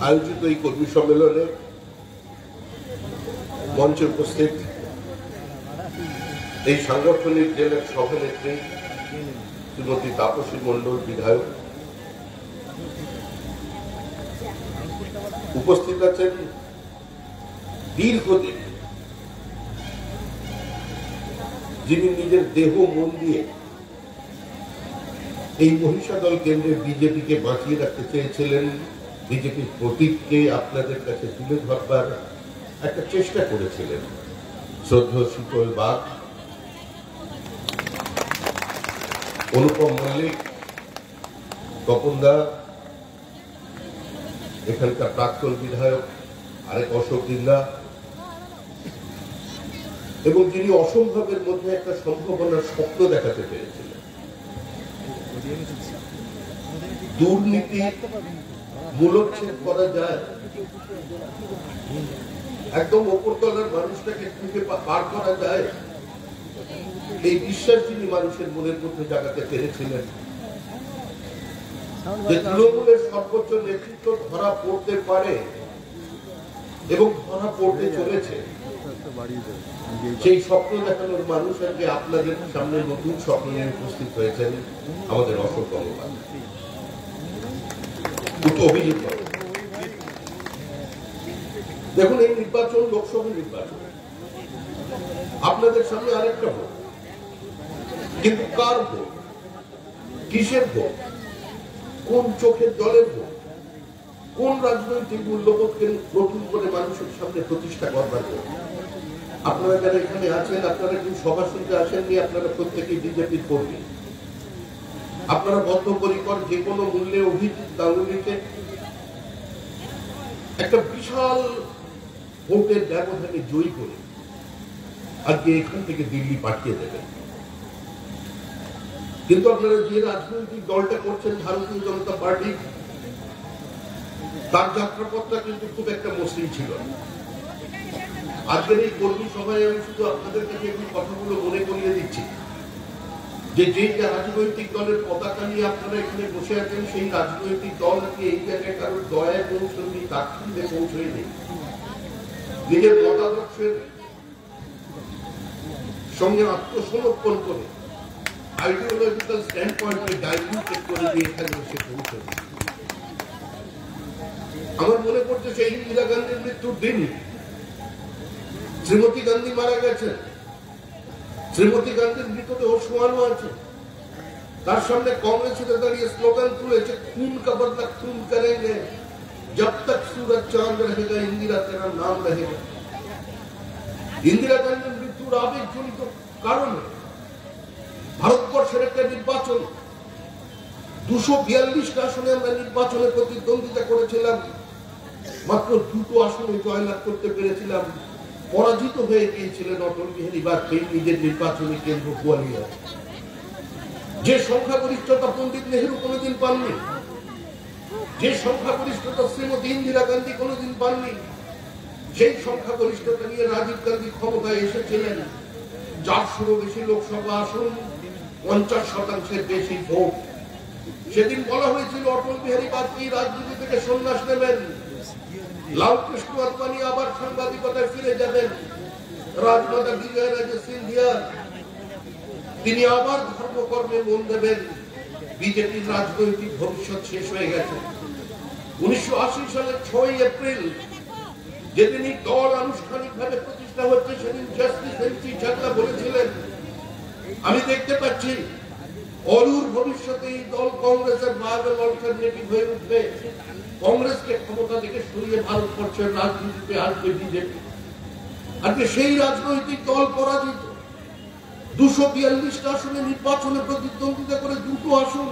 আয়োজিত এই কর্মী সম্মেলনে মঞ্চে উপস্থিত এই সাংগঠনিক জেলার সভানেত্রী শ্রীমতী তাপসী মণ্ডল বিধায়ক, উপস্থিত আছেন দীর্ঘদিন যিনি নিজের দেহ মন দিয়ে এই মহিষাদল কেন্দ্রের বিজেপিকে বাঁচিয়ে রাখতে চেয়েছিলেন, বিজেপির প্রতীককে আপনাদের কাছে তুলে ধরবার একটা চেষ্টা করেছিলেন। শ্রদ্ধেয় শীতল বাগ, অনুপম মল্লিক, তপন দা, এখানকার প্রাক্তন বিধায়ক আরেক অশোক দিন্দা, এবং যিনি অসম্ভবের মধ্যে একটা সম্ভাবনার স্বপ্ন দেখাতে পেরেছিলেন। দুর্নীতি মূলোচ্ছেদ করা যায়, একদম উপরতলার মানুষটাকে খুঁজে পার করা যায়, এই বিশ্বাস যিনি মানুষের মনের মধ্যে জাগাতে পেরেছিলেন। যে তৃণমূলের সর্বোচ্চ নেতৃত্ব ধরা পড়তে পারে এবং ধরা পড়তে চলেছে, সেই স্বপ্ন দেখানোর মানুষ আজকে আপনাদের সামনে নতুন স্বপ্ন নিয়ে উপস্থিত হয়েছেন আমাদের অশোক গঙ্গোপাধ্যায়। দেখুন, এই নির্বাচন লোকসভা নির্বাচন, আপনাদের সামনে আরেকটা ভোট, কিন্তু কার ভোট, কিসের ভোট, কোন চোখের জলের ভোট, কোন রাজনৈতিক মূল্যবোধকে নতুন করে মানুষের সামনে প্রতিষ্ঠা করবার ভোট। আপনারা যারা এখানে আছেন, আপনারা কিন্তু সভা শুনতে আসেননি, আপনারা প্রত্যেকেই বিজেপির কর্মী। আপনারা বদ্ধপরিকর যে কোনো মূল্যে অভিজিৎ গাঙ্গুলিকে একটা বিশাল ভোটের ব্যবধানে জয়ী করে আজকে এখান থেকে দিল্লি পাঠিয়ে দেবেন। কিন্তু আপনারা যে রাজনৈতিক দলটা করছেন, ভারতীয় জনতা পার্টি, তার যাত্রাপথটা কিন্তু খুব একটা মসৃণ ছিল না। আজকের এই কর্মী সভায় আমি শুধু আপনাদের কাছে একটু কথাগুলো মনে করিয়ে দিচ্ছি যে যে রাজনৈতিক দলের পতাকা নিয়ে আপনারা এখানে বসে আছেন, সেই রাজনৈতিক দল আজকে এই জায়গায় কারোর দয়ায় পৌঁছয়নি, দাক্ষিণ্যে পৌঁছয়নি, নিজের মতাদর্শের সঙ্গে আত্মসমর্পণ করে আইডিওলজিক্যাল স্ট্যান্ড পয়েন্টে ডাইলিউটেড করে দিয়ে এখানে এসে পৌঁছয়নি। আমার মনে পড়ছে সেই ইন্দিরা গান্ধীর মৃত্যুর দিন শ্রীমতী গান্ধী মারা গেছেন, শ্রীমতী গান্ধীর মৃতদেহ শোয়ানো আছে, তার সামনে কংগ্রেসীরা দাঁড়িয়ে স্লোগান তুলেছে, খুন কা বদলা খুন করেঙ্গে, জব তক সূরজ চাঁদ রহেগা ইন্দিরা তেরা নাম রহেগা। ইন্দিরা গান্ধীর মৃত্যুর আবেগজনিত কারণে ভারতবর্ষের একটা নির্বাচন, 242টা আসনে আমরা নির্বাচনে প্রতিদ্বন্দ্বিতা করেছিলাম, মাত্র 2টো আসনে জয়লাভ করতে পেরেছিলাম। পরাজিত হয়ে গিয়েছিলেন অটল বিহারী বাজপেয়ী নিজের নির্বাচনী কেন্দ্র গোয়ালিয়র। যে সংখ্যাগরিষ্ঠতা পণ্ডিত নেহেরু কোনোদিন পাননি, যে সংখ্যাগরিষ্ঠতা শ্রীমতী ইন্দিরা গান্ধী কোনোদিন পাননি, সেই সংখ্যাগরিষ্ঠতা নিয়ে রাজীব গান্ধী ক্ষমতায় এসেছিলেন। 400-রও বেশি লোকসভা আসন, 50% বেশি ভোট। সেদিন বলা হয়েছিল অটল বিহারী বাজপেয়ী রাজনীতি থেকে সন্ন্যাস নেবেন, লালকৃষ্ণ আদবানি আবার সাংবাদিকতায় ফিরে যাবেন, রাজমাতা বিজয়ারাজে সিন্ধিয়া তিনি আবার ধর্মকর্মে মন দেবেন। বিজেপির রাজনৈতিক ভবিষ্যৎ শেষ হয়ে গেছে। 1980 সালের 6 এপ্রিল যেদিন দল আনুষ্ঠানিকভাবে প্রতিষ্ঠা হচ্ছে, সেদিন জাস্টিস এনসি চাকলা বলেছিলেন, আমি দেখতে পাচ্ছি অদূর ভবিষ্যতে এই দল কংগ্রেসের ভায়াবল অল্টারনেটিভ হয়ে উঠবে, কংগ্রেসকে ক্ষমতা থেকে সরিয়ে ভারতবর্ষের রাজনীতিতে আসবে বিজেপি। আজকে সেই রাজনৈতিক দল পরাজিত, 242টা আসনে নির্বাচনে প্রতিদ্বন্দ্বিতা করে 2টো আসন।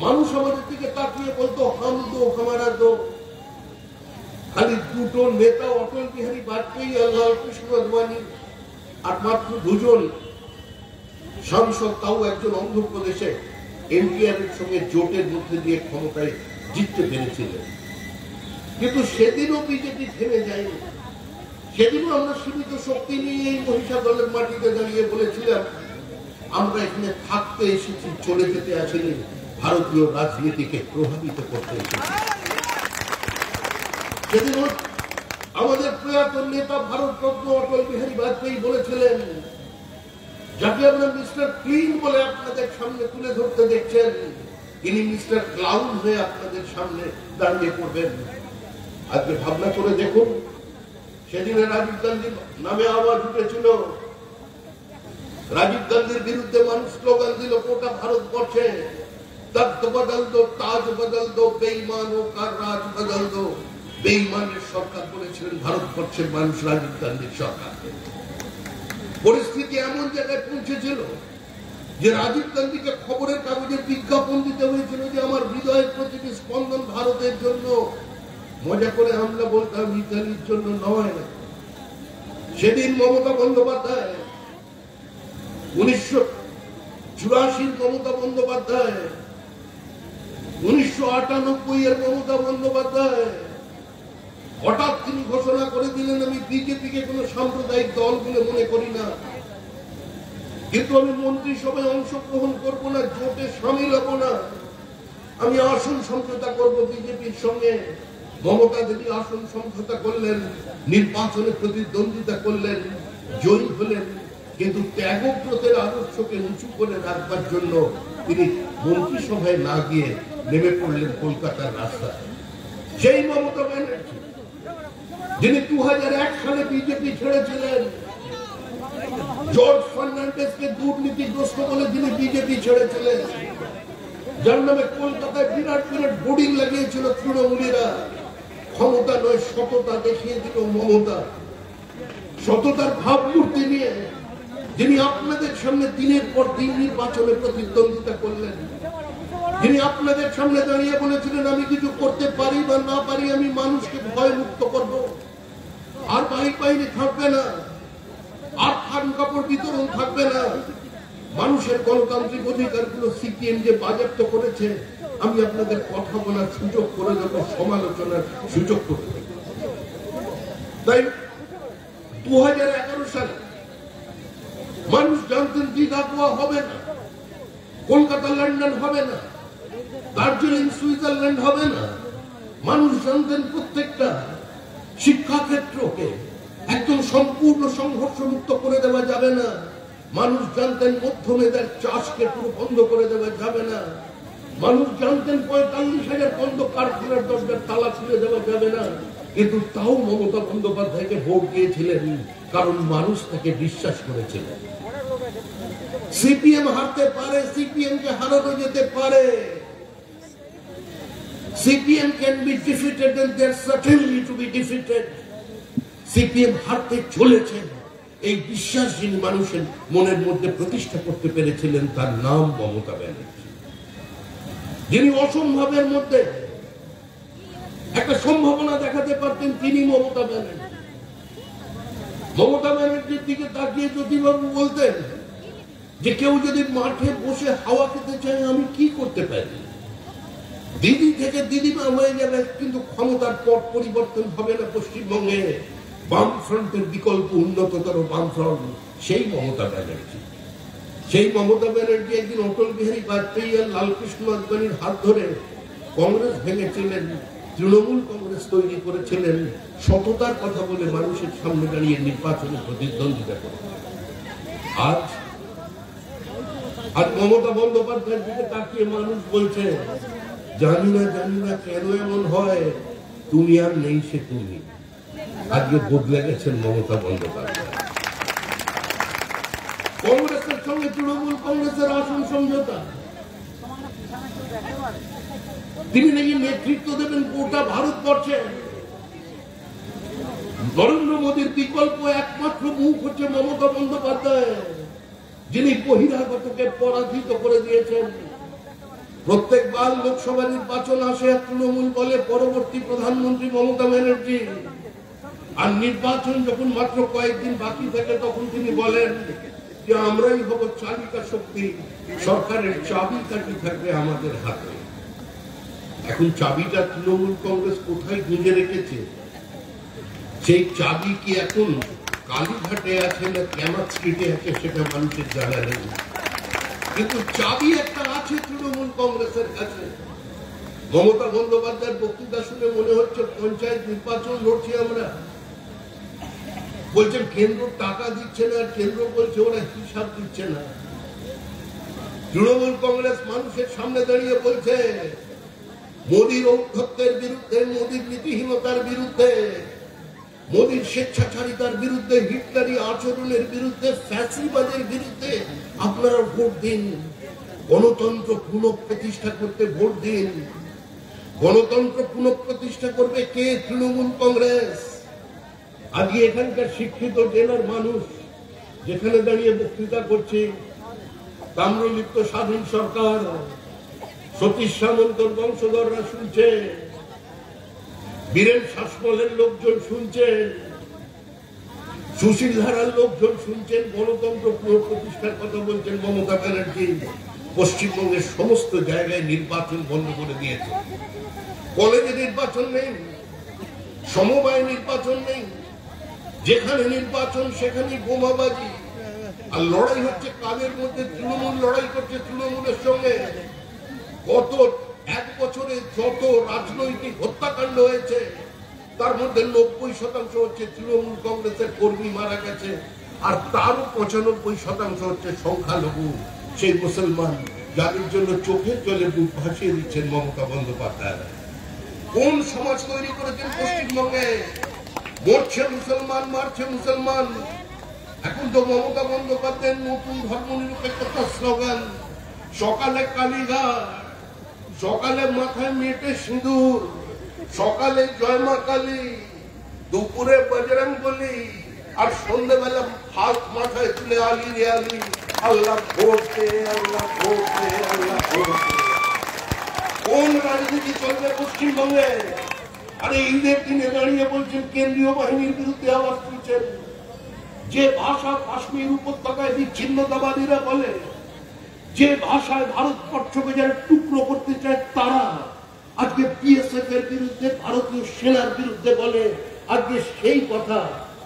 মানুষ আমাদের দিকে তাকিয়ে বলতো হাম দো হামারা দো। খালি 2টো নেতা অটল বিহারী বাজপেয়ী আর লালকৃষ্ণ আদবানি, আর মাত্র 2জন সাংসদ, তাও একজন অন্ধ্রপ্রদেশে এনটিআর এর সঙ্গে জোটের মধ্যে দিয়ে ক্ষমতায় জিততে পেরেছিলেন। কিন্তু সেদিনও বিজেপি থেমে যায়নি। সেদিনও আমরা সীমিত শক্তি নিয়ে এই মহিষাদলের মাটিতে দাঁড়িয়ে বলেছিলাম, আমরা এখানে থাকতে এসেছি, চলে যেতে আসিনি। ভারতীয় রাজনীতিকে প্রভাবিত করতে এসেছে। সেদিন আমাদের প্রয়াত নেতা ভারতরত্ন অটল বিহারী বাজপেয়ী বলেছিলেন, যাকে আপনারা মিস্টার ক্লিন বলে আপনাদের সামনে তুলে ধরতে দেখছেন, তিনি মিস্টার ক্লাউন হয়ে আপনাদের সামনে দাঁড়িয়ে পড়বেন। আজকে ভাবনা করে দেখুন, সেদিনে রাজীব গান্ধীর নামে আওয়াজ উঠেছিল, রাজীব গান্ধীর বিরুদ্ধে মানুষ স্লোগান দিল গোটা ভারতবর্ষে, তখ্ত বদল দো, তাজ বদল দো, বেঈমানও কার রাজ বদল দো। বেঈমানের সরকার বলেছিলেন ভারতবর্ষের মানুষ রাজীব গান্ধীর সরকারকে। পরিস্থিতি এমন জায়গায় পৌঁছেছিল যে রাজীব গান্ধীকে খবরের কাগজে বিজ্ঞাপন দিতে হয়েছিল যে আমার হৃদয়ের প্রতিটি স্পন্দন ভারতের জন্য। মজা করে আমরা বলতাম ইতালির জন্য নয়। সেদিন মমতা বন্দ্যোপাধ্যায়, 1984 মমতা বন্দ্যোপাধ্যায়, 1998 মমতা বন্দ্যোপাধ্যায়, হঠাৎ তিনি ঘোষণা করে দিলেন, আমি বিজেপিকে কোন সাম্প্রদায়িক দল বলে মনে করি না, কিন্তু আমি মন্ত্রিসভায় অংশগ্রহণ করব না, জোটে সামিল হব না, আমি আসন সমঝোতা করব বিজেপির সঙ্গে। মমতা দেবী আসন সমঝোতা করলেন, নির্বাচনে প্রতিদ্বন্দ্বিতা করলেন, জয়ী হলেন, কিন্তু ত্যাগব্রতের আদর্শকে উঁচু করে রাখবার জন্য তিনি মন্ত্রিসভায় না গিয়ে নেমে পড়লেন কলকাতার রাস্তায়। সেই মমতা ব্যানার্জি যিনি 2001 সালে বিজেপি ছেড়েছিলেন, জর্জ ফার্নান্ডেজকে দুর্নীতিগ্রস্ত বলে যিনি বিজেপি ছেড়েছিলেন, যার নামে কলকাতায় বিরাট বিরাট বোর্ডিং লাগিয়েছিল তৃণমূলীরা, ক্ষমতা নয় সততা দেখিয়ে দিল মমতা। সততার ভাবমূর্তি নিয়ে যিনি আপনাদের সামনে দিনের পর দিন নির্বাচনে প্রতিদ্বন্দ্বিতা করলেন, যিনি আপনাদের সামনে দাঁড়িয়ে বলেছিলেন, আমি কিছু করতে পারি বা না পারি, আমি মানুষকে ভয় মুক্ত করব, আর বাহিনী থাকবে না, আর খান কাপড় বিতরণ থাকবে না, মানুষের গণতান্ত্রিক অধিকারগুলো সিপিএম যে বাজেয়াপ্ত করেছে, আমি আপনাদের কথা বলার সুযোগ করে দেব, সমালোচনার সুযোগ করে দেব। তাই 2011 সালে মানুষ জানতেন দীঘা গোয়া হবে না, কলকাতা লন্ডন হবে না, দার্জিলিং সুইজারল্যান্ড হবে না। মানুষ জানতেন প্রত্যেকটা শিক্ষাক্ষেত্রকে একদম সম্পূর্ণ সংঘর্ষ মুক্ত করে দেওয়া যাবে না। মানুষ জানতেন মধ্যমেধার চাষকে পুরো বন্ধ করে দেওয়া যাবে না। মানুষ জানতেন 45,000 বন্ধ কারখানার দরজার তালা খুলে দেওয়া যাবে না। কিন্তু তাও মমতা বন্দ্যোপাধ্যায়কে ভোট দিয়েছিলেন, কারণ মানুষ তাকে বিশ্বাস করেছিলেন। সিপিএম হারতে পারে, সিপিএম কে হারানো যেতে পারে, CPM can be defeated and they are certainly to be defeated. CPM হারতে চলেছেন, এই বিশ্বাস যিনি মানুষের মনের মধ্যে প্রতিষ্ঠা করতে পেরেছিলেন, তার নাম মমতা ব্যানার্জি। যিনি অসম্ভবের মধ্যে একটা সম্ভাবনা দেখাতে পারতেন, তিনি মমতা ব্যানার্জি। মমতা ব্যানার্জির দিকে তাকিয়ে জ্যোতিবাবু বলতেন যে কেউ যদি মাঠে বসে হাওয়া খেতে চায়, আমি কি করতে পারি? দিদি থেকে দিদিমা হয়ে যাবে, কিন্তু ক্ষমতার পথ পরিবর্তন হবে না পশ্চিমবঙ্গে। বামফ্রন্টের বিকল্প উন্নততর বামফ্রন্ট, সেই মমতা ব্যানার্জি। সেই মমতা ব্যানার্জি একদিন অটল বিহারী বাজপেয়ী আর লালকৃষ্ণ আদবানির হাত ধরে কংগ্রেস ভেঙেছিলেন, তৃণমূল কংগ্রেস তৈরি করেছিলেন, সততার কথা বলে মানুষের সামনে দাঁড়িয়ে নির্বাচনে প্রতিদ্বন্দ্বিতা করেছেন। আজ মমতা বন্দ্যোপাধ্যায়ের দিকে তাকিয়ে মানুষ বলছে, জানি না কেন এমন হয়, তুমি আর নেই সে তুমি। আজকে বদলে গেছেন মমতা বন্দ্যোপাধ্যায়। কংগ্রেসের সঙ্গে তৃণমূল কংগ্রেসের আসন সমঝোতা, তিনি নাকি নেতৃত্ব দেবেন গোটা ভারতবর্ষে। নরেন্দ্র মোদীর বিকল্প একমাত্র মুখ হচ্ছে মমতা বন্দ্যোপাধ্যায়, যিনি বহিরাগতকে পরাজিত করে দিয়েছেন। প্রত্যেকবার লোকসভা নির্বাচন আসে, তৃণমূল বলে পরবর্তী প্রধানমন্ত্রী মমতা ব্যানার্জি, আর নির্বাচন যখন মাত্র কয়েকদিন বাকি থাকে, তখন তিনি বলেন যে আমরাই হব চালিকা শক্তি, সরকারের চাবিকাঠি থাকবে আমাদের হাতে। এখন চাবিটা তৃণমূল কংগ্রেস কোথায় গুঁজে রেখেছে? সেই চাবি কি এখন কালীঘাটে আছে না ক্যামাক স্ট্রিটে আছে, সেটা মানুষের জানা নেই, কিন্তু চাবি একটা আছে। আছে তৃণমূল কংগ্রেসের কাছে। মমতা বন্দ্যোপাধ্যায়ের বক্তৃতা শুনে মনে হচ্ছে পঞ্চায়েত নির্বাচন লড়ছি আমরা। বলছেন কেন্দ্র টাকা দিচ্ছে না, কেন্দ্র বলছে ওরা হিসাব দিচ্ছে না। তৃণমূল কংগ্রেস মানুষের সামনে দাঁড়িয়ে বলছে মোদীর ঔদ্ধত্যের বিরুদ্ধে, মোদীর নীতিহীনতার বিরুদ্ধে, মোদীর স্বেচ্ছাচারিতার বিরুদ্ধে, হিটলারি আচরণের বিরুদ্ধে, ফ্যাসিবাদের বিরুদ্ধে আপনারা ভোট দিন। গণতন্ত্র পুনঃপ্রতিষ্ঠা করতে ভোট দিন। গণতন্ত্র পুনঃপ্রতিষ্ঠা করবে কে? তৃণমূল কংগ্রেস। আজকে এখানকার শিক্ষিত জেলার মানুষ যেখানে দাঁড়িয়ে বক্তৃতা করছে, তাম্রলিপ্ত স্বাধীন সরকার, সতীশ সামন্তর বংশধররা শুনছে, বীরেন শাসমলের লোকজন শুনছেন, সুশীল ধারার লোকজন শুনছেন, গণতন্ত্র পুনঃপ্রতিষ্ঠার কথা বলছেন মমতা ব্যানার্জি। পশ্চিমবঙ্গের সমস্ত জায়গায় নির্বাচন বন্ধ করে দিয়েছে। কলেজে নির্বাচন নেই, সমবায় নির্বাচন নেই, যেখানে নির্বাচন সেখানেই বোমাবাজি। আর লড়াই হচ্ছে কাদের মধ্যে? তৃণমূল লড়াই করছে তৃণমূলের সঙ্গে। গত এক বছরে যত রাজনৈতিক হত্যাকাণ্ড হয়েছে তার মধ্যে 90% হচ্ছে তৃণমূল কংগ্রেসের কর্মী মারা গেছে, আর তারও 95% হচ্ছে সংখ্যালঘু, সেই মুসলমান, যাদের জন্য চোখের জলে বুক ভাসিয়ে দিচ্ছেন মমতা বন্দ্যোপাধ্যায়। কোন সমাজ তৈরি করেছেন পশ্চিমবঙ্গে? মরছে মুসলমান, মারছে মুসলমান। এখন তো মমতা বন্দ্যোপাধ্যায়ের নতুন ধর্মনিরপেক্ষতার স্লোগান, সকালে কালীঘাট, সকালে মাথায় মেটে সিঁদুর, সকালে জয় মা কালী, দুপুরে বজরং বলি, আর সন্ধ্যেবেলা হাত মাথায় তুলে আলী রে আলী, আল্লাহ ভোট দে, আল্লাহ ভোট দে, আল্লাহ ভোট দে। কোন রাজনীতি চলবে পশ্চিমবঙ্গে? আরে ঈদের দিনে দাঁড়িয়ে বলছেন কেন্দ্রীয় বাহিনীর বিরুদ্ধে আওয়াজ তুলছেন। যে ভাষা কাশ্মীর উপত্যকায় বিচ্ছিন্নতাবাদীরা বলে, যে ভাষায় ভারতবর্ষকে যারা টুকরো করতে চায় তারা আজকে বিএসএফ এর বিরুদ্ধে, ভারতীয় সেনার বিরুদ্ধে বলে, আজকে সেই কথা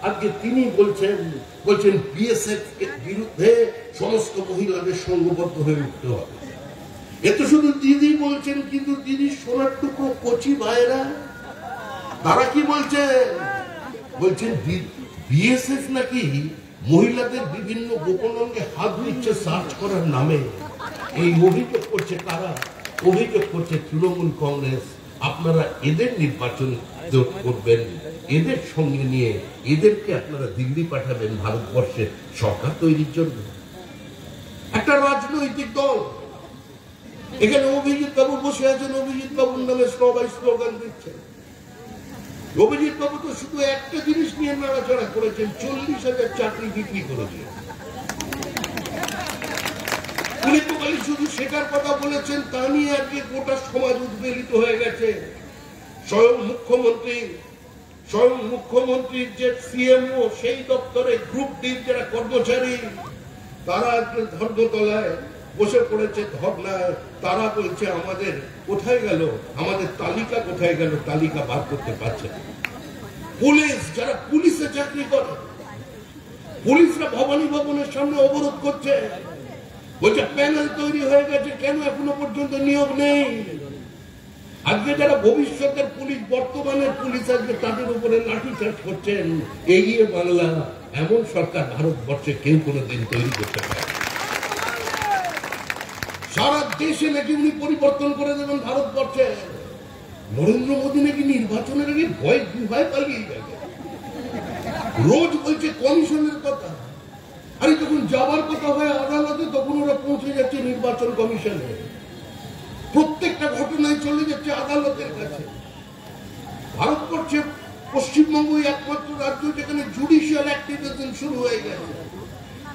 আজকে তিনি বলছেন বিএসএফ এর বিরুদ্ধে সমস্ত মহিলাদের সংঘবদ্ধ হয়ে উঠতে হবে। এত শুধু দিদি বলছেন, কিন্তু দিদি সোনার টুকরো কচি ভাইরা তারা কি বলছেন বিএসএফ নাকি মহিলাদের বিভিন্ন গোপন অঙ্গে হাত দিচ্ছে সার্চ করার নামে। এই অভিযোগ করছে কারা? অভিযোগ করছে তৃণমূল কংগ্রেস। আপনারা এদের নির্বাচন করবেন, এদের সঙ্গে নিয়ে এদেরকে আপনারা দিল্লি পাঠাবেন ভারতবর্ষে সরকার তৈরির জন্য। একটা রাজনৈতিক দল, এখানে অভিজিৎ বাবু বসে আছেন, অভিজিৎ বাবুর নামে সবাই স্লোগান দিচ্ছে। অভিজিৎ বাবু তো শুধু একটা জিনিস নিয়ে নাড়াচাড়া করেছেন, 40,000 চাকরি বিক্রি করেছেন। উনি তো খালি শুধু সেটার কথা বলেছেন, তা নিয়ে আজকে গোটা সমাজ উদ্বেলিত হয়ে গেছে। স্বয়ং মুখ্যমন্ত্রীর যে সিএমও, সেই দপ্তরে গ্রুপ ডির যারা কর্মচারী, তারা আজকে ধর্মতলায় বসে পড়েছে ধর্নায়। তারা বলছে আমাদের কোথায় গেল, আমাদের তালিকা কোথায় গেল, তালিকা বার করতে পারছে না। পুলিশ, যারা পুলিশে চাকরি করে, পুলিশরা ভবানী ভবনের সামনে অবরোধ করছে, বলছে প্যানেল তৈরি হয়ে গেছে, কেন এখনো পর্যন্ত নিয়োগ নেই। আজকে যারা ভবিষ্যতের পুলিশ, বর্তমানের পুলিশ, আজকে তাদের উপরে লাঠিচার্জ করছেন। এগিয়ে বাংলা, এমন সরকার ভারতবর্ষে কেউ কোনোদিন তৈরি করতে পারে। সারা দেশে নাকি উনি পরিবর্তন করে দেবেন ভারতবর্ষে। নরেন্দ্র মোদী নাকি নির্বাচনের আগে ভয় পালিয়ে যাবে। রোজ বলছে কমিশনের কথা, আরে যখন যাবার কথা হয় আদালতে, তখন ওরা পৌঁছে যাচ্ছে নির্বাচন কমিশনে। প্রত্যেকটা ঘটনায় চলে যাচ্ছে আদালতের কাছে। ভারতবর্ষে পশ্চিমবঙ্গই একমাত্র রাজ্য যেখানে জুডিশিয়াল অ্যাক্টিভিজম শুরু হয়ে গেছে।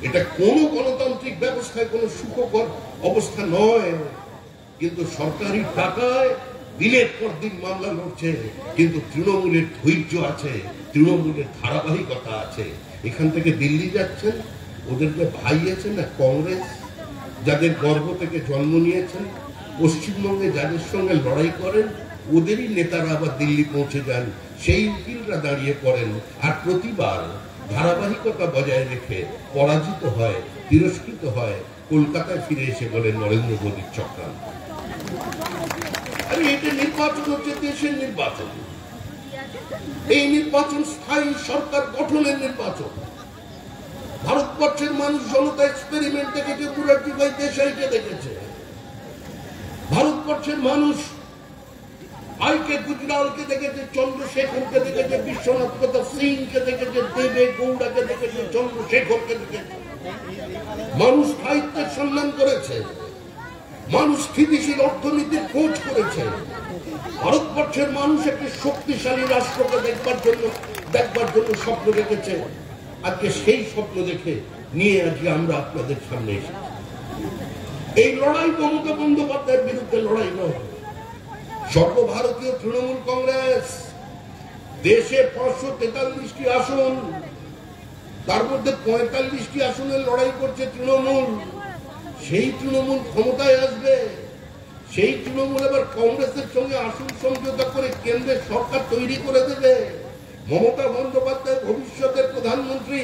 এটা কোন গণতান্ত্রিক ব্যবস্থায় কোন সুখকর অবস্থা নয়। কিন্তু সরকারি টাকায় দিনের পর দিন মামলা লড়ছে, কিন্তু তৃণমূলের ধৈর্য আছে, তৃণমূলের ধারাবাহিকতা আছে। এখান থেকে দিল্লি যাচ্ছেন, ওদের যে ভাই আছে না কংগ্রেস, যাদের গর্ভ থেকে জন্ম নিয়েছেন, পশ্চিমবঙ্গে যাদের সঙ্গে লড়াই করেন, ওদেরই নেতারা আবার দিল্লি পৌঁছে যান। সেই উকিলরা দাঁড়িয়ে পড়েন, আর প্রতিবার ধারাবাহিকতা বজায় রেখে পরাজিত হয়, তিরস্কৃত হয়। কলকাতায় ফিরে এসে বলেন নরেন্দ্র মোদীর চক্রান্ত। আরে এটা নির্বাচন হচ্ছে দেশের নির্বাচন, এই নির্বাচন স্থায়ী সরকার গঠনের নির্বাচন। ভারতবর্ষের মানুষ জনতা এক্সপেরিমেন্ট দেখেছে, মুরারজি ভাই দেশাইকে দেখেছে। ভারতবর্ষের মানুষ আইকে গুজরালকে দেখেছে, চন্দ্রশেখরকে দেখেছে, বিশ্বনাথ প্রতাপ সিংকে দেখেছে, দেবে গৌড়াকে দেখেছে, চন্দ্রশেখরকে দেখেছে। মানুষ সাহিত্যের সম্মান করেছে, মানুষ স্থিতিশীল অর্থনীতির খোঁজ করেছে। ভারতবর্ষের মানুষ একটি শক্তিশালী রাষ্ট্রকে দেখবার জন্য স্বপ্ন দেখেছে। আজকে সেই স্বপ্ন দেখে নিয়ে আজকে আমরা আপনাদের সামনে এসেছি। এই লড়াই মমতা বন্দ্যোপাধ্যায়ের বিরুদ্ধে লড়াই নয়। সর্বভারতীয় তৃণমূল কংগ্রেস দেশে 543টি আসন, তার মধ্যে 45টি আসনের লড়াই করছে তৃণমূল। সেই তৃণমূল ক্ষমতায় আসবে, সেই তৃণমূল এবার কংগ্রেসের সঙ্গে আসন সমঝোতা করে কেন্দ্রের সরকার তৈরি করে দেবে। মমতা বন্দ্যোপাধ্যায় ভবিষ্যতের প্রধানমন্ত্রী।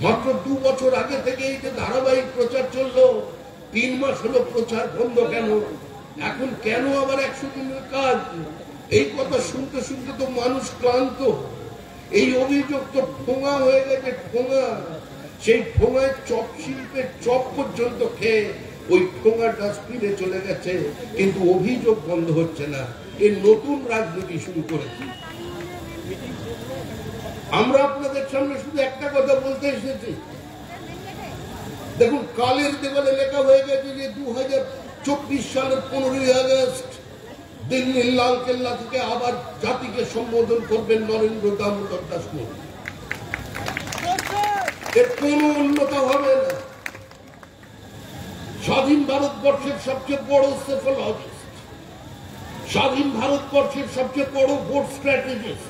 মাত্র 2 বছর আগে থেকে এই যে ধারাবাহিক প্রচার চললো, 3 মাস হলো প্রচার বন্ধ কেন? এখন কেন আবার 100 দিনের কাজ? এই কথা শুনতে শুনতে তো মানুষ ক্লান্ত। এই অভিযোগ তো ঠোঙা হয়ে গেছে, ঠোঙা। সেই ঠোঙায় চপ শিল্পের চপ পর্যন্ত খেয়ে ওই ঠোঙা ডাস্টবিনে চলে গেছে, কিন্তু অভিযোগ বন্ধ হচ্ছে না। এই নতুন রাজনীতি শুরু করেছে। আমরা আপনাদের সামনে শুধু একটা কথা বলতে এসেছি। দেখুন, কালের দেওয়ালে লেখা হয়ে গেছে যে 2024 সালের 15ই আগস্ট দিল্লির লাল কেল্লা থেকে আবার জাতিকে সম্বোধন করবেন নরেন্দ্র দামোদর দাস মোদী। এর কোন উন্নতা হবে না। স্বাধীন ভারতবর্ষের সবচেয়ে বড় সেফোলজিস্ট, স্বাধীন ভারতবর্ষের সবচেয়ে বড় ভোট স্ট্র্যাটেজিস্ট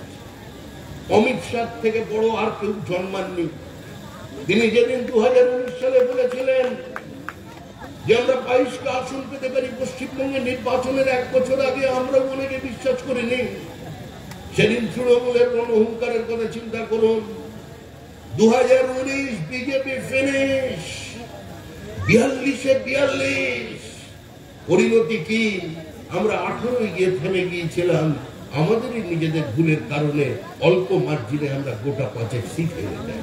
অমিত শাহ থেকে বড় আর কেউ জন্মাননি। তিনি যেদিন 2019 সালে বলেছিলেন যে আমরা 22টা আসন পেতে পারি পশ্চিমবঙ্গে নির্বাচনের 1 বছর আগে, আমরা অনেকে বিশ্বাস করিনি। সেদিন তৃণমূলের রণহুঙ্কারের কথা চিন্তা করুন। 2019 বিজেপি ফিনিশ, 42-এ 42। পরিণতি কি? আমরা 18 গিয়ে থেমে গিয়েছিলাম। আমাদেরই নিজেদের ভুলের কারণে অল্প মার্জিনে আমরা গোটা 5 সিট হেরে যাই।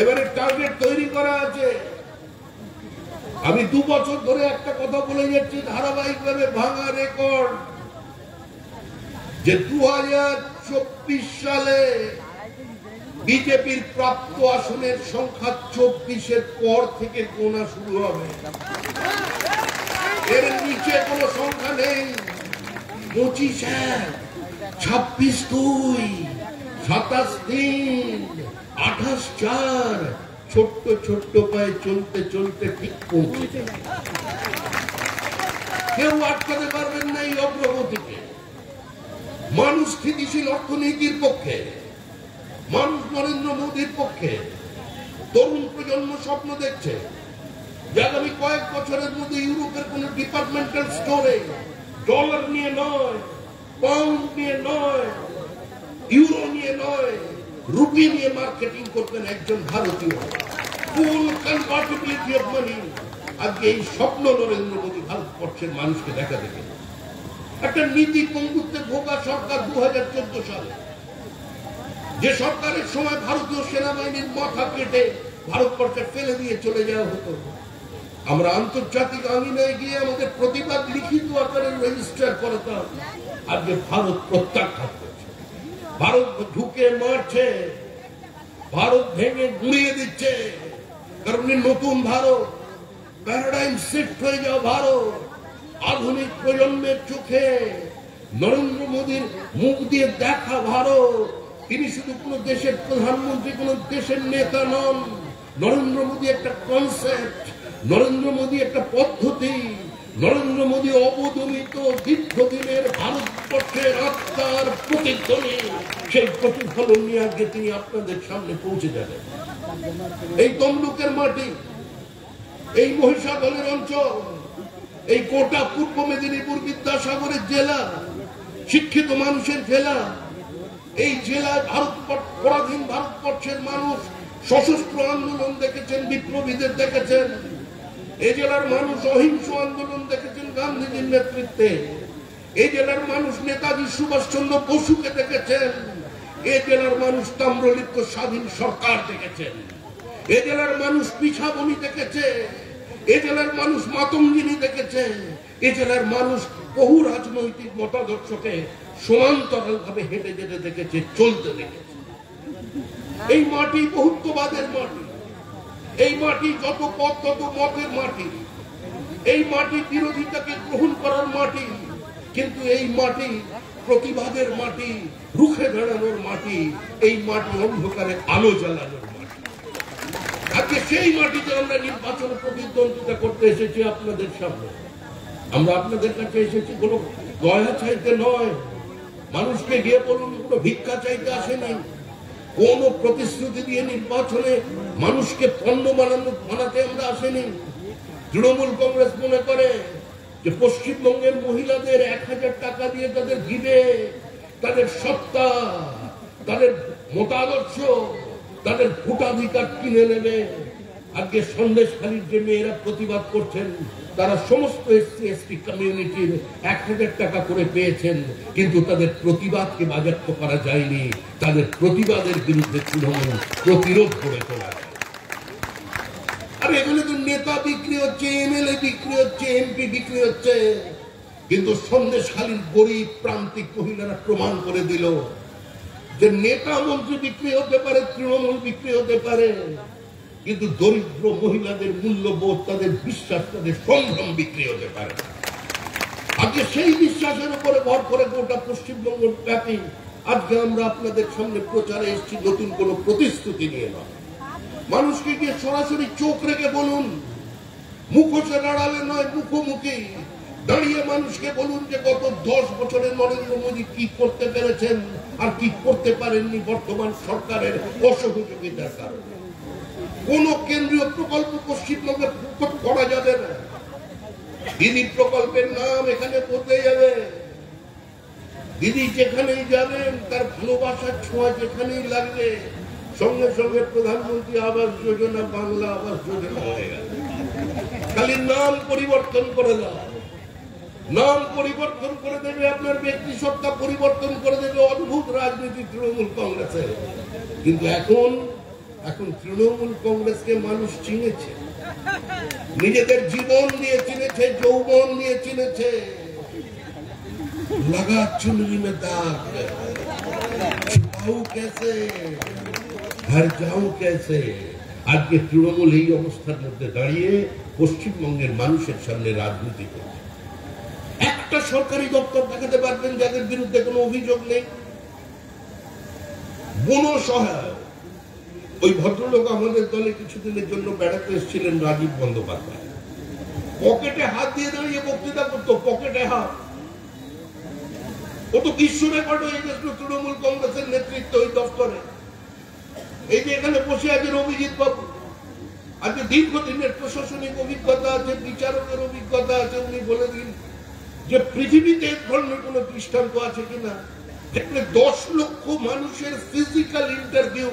এবারে টার্গেট তৈরি করা আছে। আমি 2 বছর ধরে একটা কথা বলে যাচ্ছি, ধারাবাহিকভাবে ভাঙা রেকর্ড, যে 2024 সালে বিজেপির প্রাপ্ত আসনের সংখ্যা 24-এর পর থেকে গোনা শুরু হবে। এর নিচে কোন সংখ্যা নেই। 25-1, 26-2, 27-3, 28-4, ছোট্ট ছোট্ট পায়ে চলতে চলতে ঠিক পৌঁছে যাবে। কেউ আটকাতে পারবেন না এই অগ্রগতিকে। মানুষ স্থিতিশীল অর্থনীতির পক্ষে, মানুষ নরেন্দ্র মোদীর পক্ষে। তরুণ প্রজন্ম স্বপ্ন দেখছে যে আগামী কয়েক বছরের মধ্যে ইউরোপের কোন ডিপার্টমেন্টাল স্টোরে ডলার নিয়ে নয়, পাউন্ড নিয়ে নয়, ইউরো নিয়ে নয়, রুপি নিয়ে মার্কেটিং করবেন একজন ভারতীয়। ফুল কনভার্টিবিলিটি অফ মানি। আজকে এই স্বপ্ন নরেন্দ্র মোদী ভারতবর্ষের মানুষকে দেখা দেবে। একটা নীতি পঙ্গুত্বে ভোগা সরকার 2014 সালে, যে সরকারের সময় ভারতীয় সেনাবাহিনীর মাথা কেটে ভারতবর্ষে ফেলে দিয়ে চলে যাওয়া হতো। আমরা আন্তর্জাতিক আঙিনায় গিয়ে আমাদের প্রতিবাদ লিখিত আকারে রেজিস্টার করতাম। আজকে ভারত প্রত্যাখ্যান করছে, ভারত ঢুকে মারছে, ভারত ভেঙে গুঁড়িয়ে দিচ্ছে। কারণ নতুন ভারত, প্যারাডাইম শিফট হয়ে যাওয়া ভারত, আধুনিক প্রজন্মের চোখে নরেন্দ্র মোদীর মুখ দিয়ে দেখা ভারত। তিনি শুধু কোন দেশের প্রধানমন্ত্রী, কোন দেশের নেতা নন। নরেন্দ্র মোদী একটা কনসেপ্ট, নরেন্দ্র মোদী একটা পদ্ধতি, নরেন্দ্র মোদী অবদমিত দীর্ঘদিনের ভারতবর্ষের আত্মার প্রতিধ্বনি। সেই প্রতিফলন নিয়ে আজকে তিনি আপনাদের সামনে পৌঁছে যাবেন। এই তমলুকের মাটি, এই মহিষাদলের অঞ্চল, এই গোটা পূর্ব মেদিনীপুর বিদ্যাসাগরের জেলা, শিক্ষিত মানুষের জেলা। এই জেলায় পরাধীন ভারতবর্ষের মানুষ সশস্ত্র আন্দোলন দেখেছেন, বিপ্লবীদের দেখেছেন। এই জেলার মানুষ অহিংস আন্দোলন দেখেছেন গান্ধীজির নেতৃত্বে। এই জেলার মানুষ নেতাজি সুভাষচন্দ্র বসুকে দেখেছেন। এই জেলার মানুষ তাম্রলিপ্ত স্বাধীন সরকার দেখেছেন। এই জেলার মানুষ পিছাবনি দেখেছে। এই জেলার মানুষ মাতঙ্গিনী দেখেছে। এই জেলার মানুষ বহু রাজনৈতিক মতাদর্শকে সমান্তরাল ভাবে হেঁটে যেতে দেখেছে, চলতে দেখেছে। এই মাটি বহুত্ববাদের মাটি, এই মাটি যত পথ তত মতের মাটি, এই মাটি বিরোধিতাকে গ্রহণ করার মাটি, কিন্তু এই মাটি প্রতিবাদের মাটি, রুখে দাঁড়ানোর মাটি, এই মাটি অন্ধকারে আলো জ্বালানোর মাটি। আজকে সেই মাটিতে আমরা নির্বাচন প্রতিদ্বন্দ্বিতা করতে এসেছি আপনাদের সামনে। আমরা আপনাদের কাছে এসেছি কোনো দয়া চাইতে নয়, মানুষকে গিয়ে বলুন, কোনো ভিক্ষা চাইতে আসেনি, কোন প্রতিশ্রুতি দিয়ে নির্বাচনে মানুষকে পণ্য বানাতে আমরা আসেনি। তৃণমূল কংগ্রেস মনে করে যে পশ্চিমবঙ্গের মহিলাদের 1000 টাকা দিয়ে তাদের দিবে, তাদের সত্তা, তাদের মতাদর্শ, তাদের ভোটাধিকার কিনে নেবে। আজকে সন্দেশখালীর যে মেয়েরা প্রতিবাদ করছেন, তারা সমস্ত এসসি কমিউনিটির 1000 টাকা করে পেয়েছেন, কিন্তু তাদের প্রতিবাদকে বাজেয়াপ্ত করা যায়নি। তাদের প্রতিবাদের বিরুদ্ধে তৃণমূল প্রতিরোধ করে তোলা। আর এখানে তো নেতা বিক্রি হচ্ছে, এমএলএ বিক্রি হচ্ছে, এমপি বিক্রি হচ্ছে, কিন্তু সন্দেশখালীর গরিব প্রান্তিক মহিলারা প্রমাণ করে দিল যে নেতা মন্ত্রী বিক্রি হতে পারে, তৃণমূল বিক্রি হতে পারে, কিন্তু দরিদ্র মহিলাদের মূল্যবোধ, তাদের বিশ্বাস, তাদের সংগ্রাম বিক্রি হতে পারে। আজকে সেই বিশ্বাসের উপরে ভর করে গোটা পশ্চিমবঙ্গ ব্যাপী আজকে আমরা আপনাদের সামনে প্রচারে এসেছি, নতুন কোন প্রতিশ্রুতি নিয়ে নয়। মানুষকে গিয়ে সরাসরি চোখ রেখে বলুন, মুখোশে দাঁড়ালে নয়, মুখোমুখি দাঁড়িয়ে মানুষকে বলুন যে গত 10 বছরে নরেন্দ্র মোদী কি করতে পেরেছেন আর কি করতে পারেননি বর্তমান সরকারের অসহযোগিতার কারণে। কোন কেন্দ্রীয় প্রকল্প পশ্চিমবঙ্গে করা যাবে না। দিদি প্রকল্পের নাম এখানে বদলে যাবে। দিদি যেখানেই যাবেন তার ভালোবাসার ছোঁয়া যেখানেই লাগবে, সঙ্গে সঙ্গে প্রধানমন্ত্রী আবাস যোজনা, বাংলা আবাস যোজনা হয়ে গেল। খালি নাম পরিবর্তন করে দাও, নাম পরিবর্তন করে দেবে, আপনার ব্যক্তি সত্তা পরিবর্তন করে দেবে। অদ্ভুত রাজনীতি তৃণমূল কংগ্রেসের। কিন্তু এখন তৃণমূল কংগ্রেসকে মানুষ চিনেছে, নিজেদের জীবন দিয়ে চিনেছে, যৌবন দিয়ে চিনেছে। লাগা চুনরি মে দাগ, ছুপাও কেসে, ঘর যাও কেসে। আজকে তৃণমূল এই অবস্থার মধ্যে দাঁড়িয়ে পশ্চিমবঙ্গের মানুষের সামনে রাজনীতি করছে। একটা সরকারি দপ্তর দেখাতে পারবেন যাদের বিরুদ্ধে কোনো অভিযোগ নেই? বন সহায়ক ওই ভদ্রলোক আমাদের দলে কিছুদিনের জন্য বেড়াতে এসেছিলেন, রাজীব বন্দ্যোপাধ্যায়। পকেটে হাত দিয়ে দাঁড়িয়ে বক্তৃতা করতো, পকেটে হাত। ও তো বিশ্ব রেকর্ড হয়ে গেছিল তৃণমূল কংগ্রেসের নেতৃত্ব ওই দপ্তরে। এই যে এখানে বসে আছেন অভিজিৎ বাবু, আজকে দীর্ঘদিনের প্রশাসনিক অভিজ্ঞতা আছে, বিচারকের অভিজ্ঞতা আছে। উনি বলে দিন যে পৃথিবীতে এক ধরনের কোন দৃষ্টান্ত আছে কিনা যেখানে 10 লক্ষ মানুষের ফিজিক্যাল ইন্টারভিউ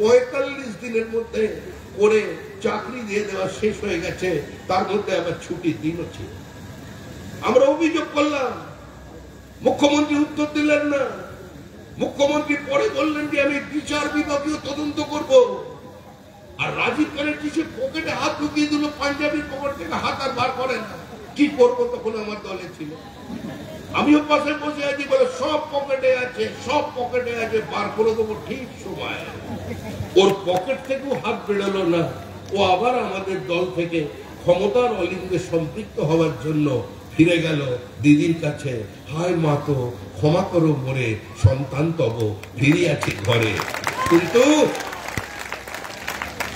45 দিনের মধ্যে করে চাকরি দিয়ে দেওয়া শেষ হয়ে গেছে, তার মধ্যে আবার ছুটির দিনও ছিল। আমরা অভিযোগ করলাম, মুখ্যমন্ত্রী উত্তর দিলেন না। মুখ্যমন্ত্রী পরে বললেন যে আমি বিচার বিভাগীয় তদন্ত করব। আর রাজীব ব্যানার্জি সে পকেটে হাত ঢুকিয়ে দিল, পাঞ্জাবির পকেট থেকে হাত আর বার করে না। কি করবো? তখন আমার দলে ছিল, আমিও পাশে বসে আছি, বলে সব পকেটে আছে, সব পকেটে আছে, বার করে দেবো ঠিক সময়। ওর পকেট থেকেও হাত বেরোলো না। ও আবার আমাদের দল থেকে ক্ষমতার অলিন্দে সম্পৃক্ত হওয়ার জন্য ফিরে গেল দিদির কাছে। হায় মা তো ক্ষমা করো মোরে, সন্তান তব ফিরিয়াছি ঘরে। কিন্তু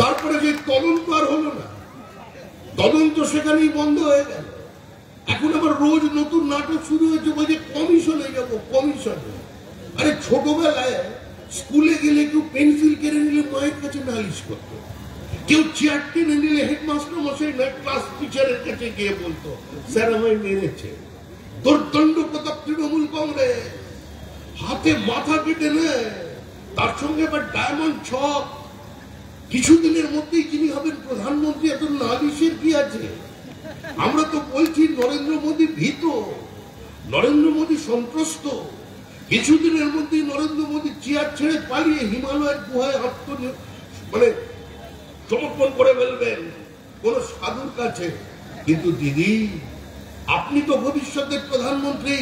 তারপরে যে তদন্ত আর হলো না, তদন্ত সেখানেই বন্ধ হয়ে গেল। এখন আবার রোজ নতুন নাটক শুরু হয়েছে, বলছে কমিশনে যাবো, কমিশনে। আরে ছোটবেলায় স্কুলে গেলে কেউ পেন্সিল কেড়ে নিলে মায়ের কাছে নালিশ করতো, কেউ চেয়ার টেনে নিলে হেডমাস্টার মশাই না ক্লাস টিচারের কাছে গিয়ে বলতো স্যার আমায় মেরেছে। দুর্দণ্ড প্রতাপ তৃণমূল কংগ্রেস হাতে মাথা কেটে নেয়, তার সঙ্গে আবার ডায়মন্ড ছক। কিছুদিনের মধ্যেই যিনি হবেন প্রধানমন্ত্রী, এত নালিশের কি আছে? আমরা তো বলছি নরেন্দ্র মোদী ভীত, নরেন্দ্র মোদী সন্ত্রস্ত। কিছুদিনের মধ্যেই নরেন্দ্র মোদী চেয়ার ছেড়ে পালিয়ে হিমালয়ের গুহায় সমর্পণ করে ফেলবেন কোন সাধুর কাছে। কিন্তু দিদি, আপনি তো ভবিষ্যতের প্রধানমন্ত্রী।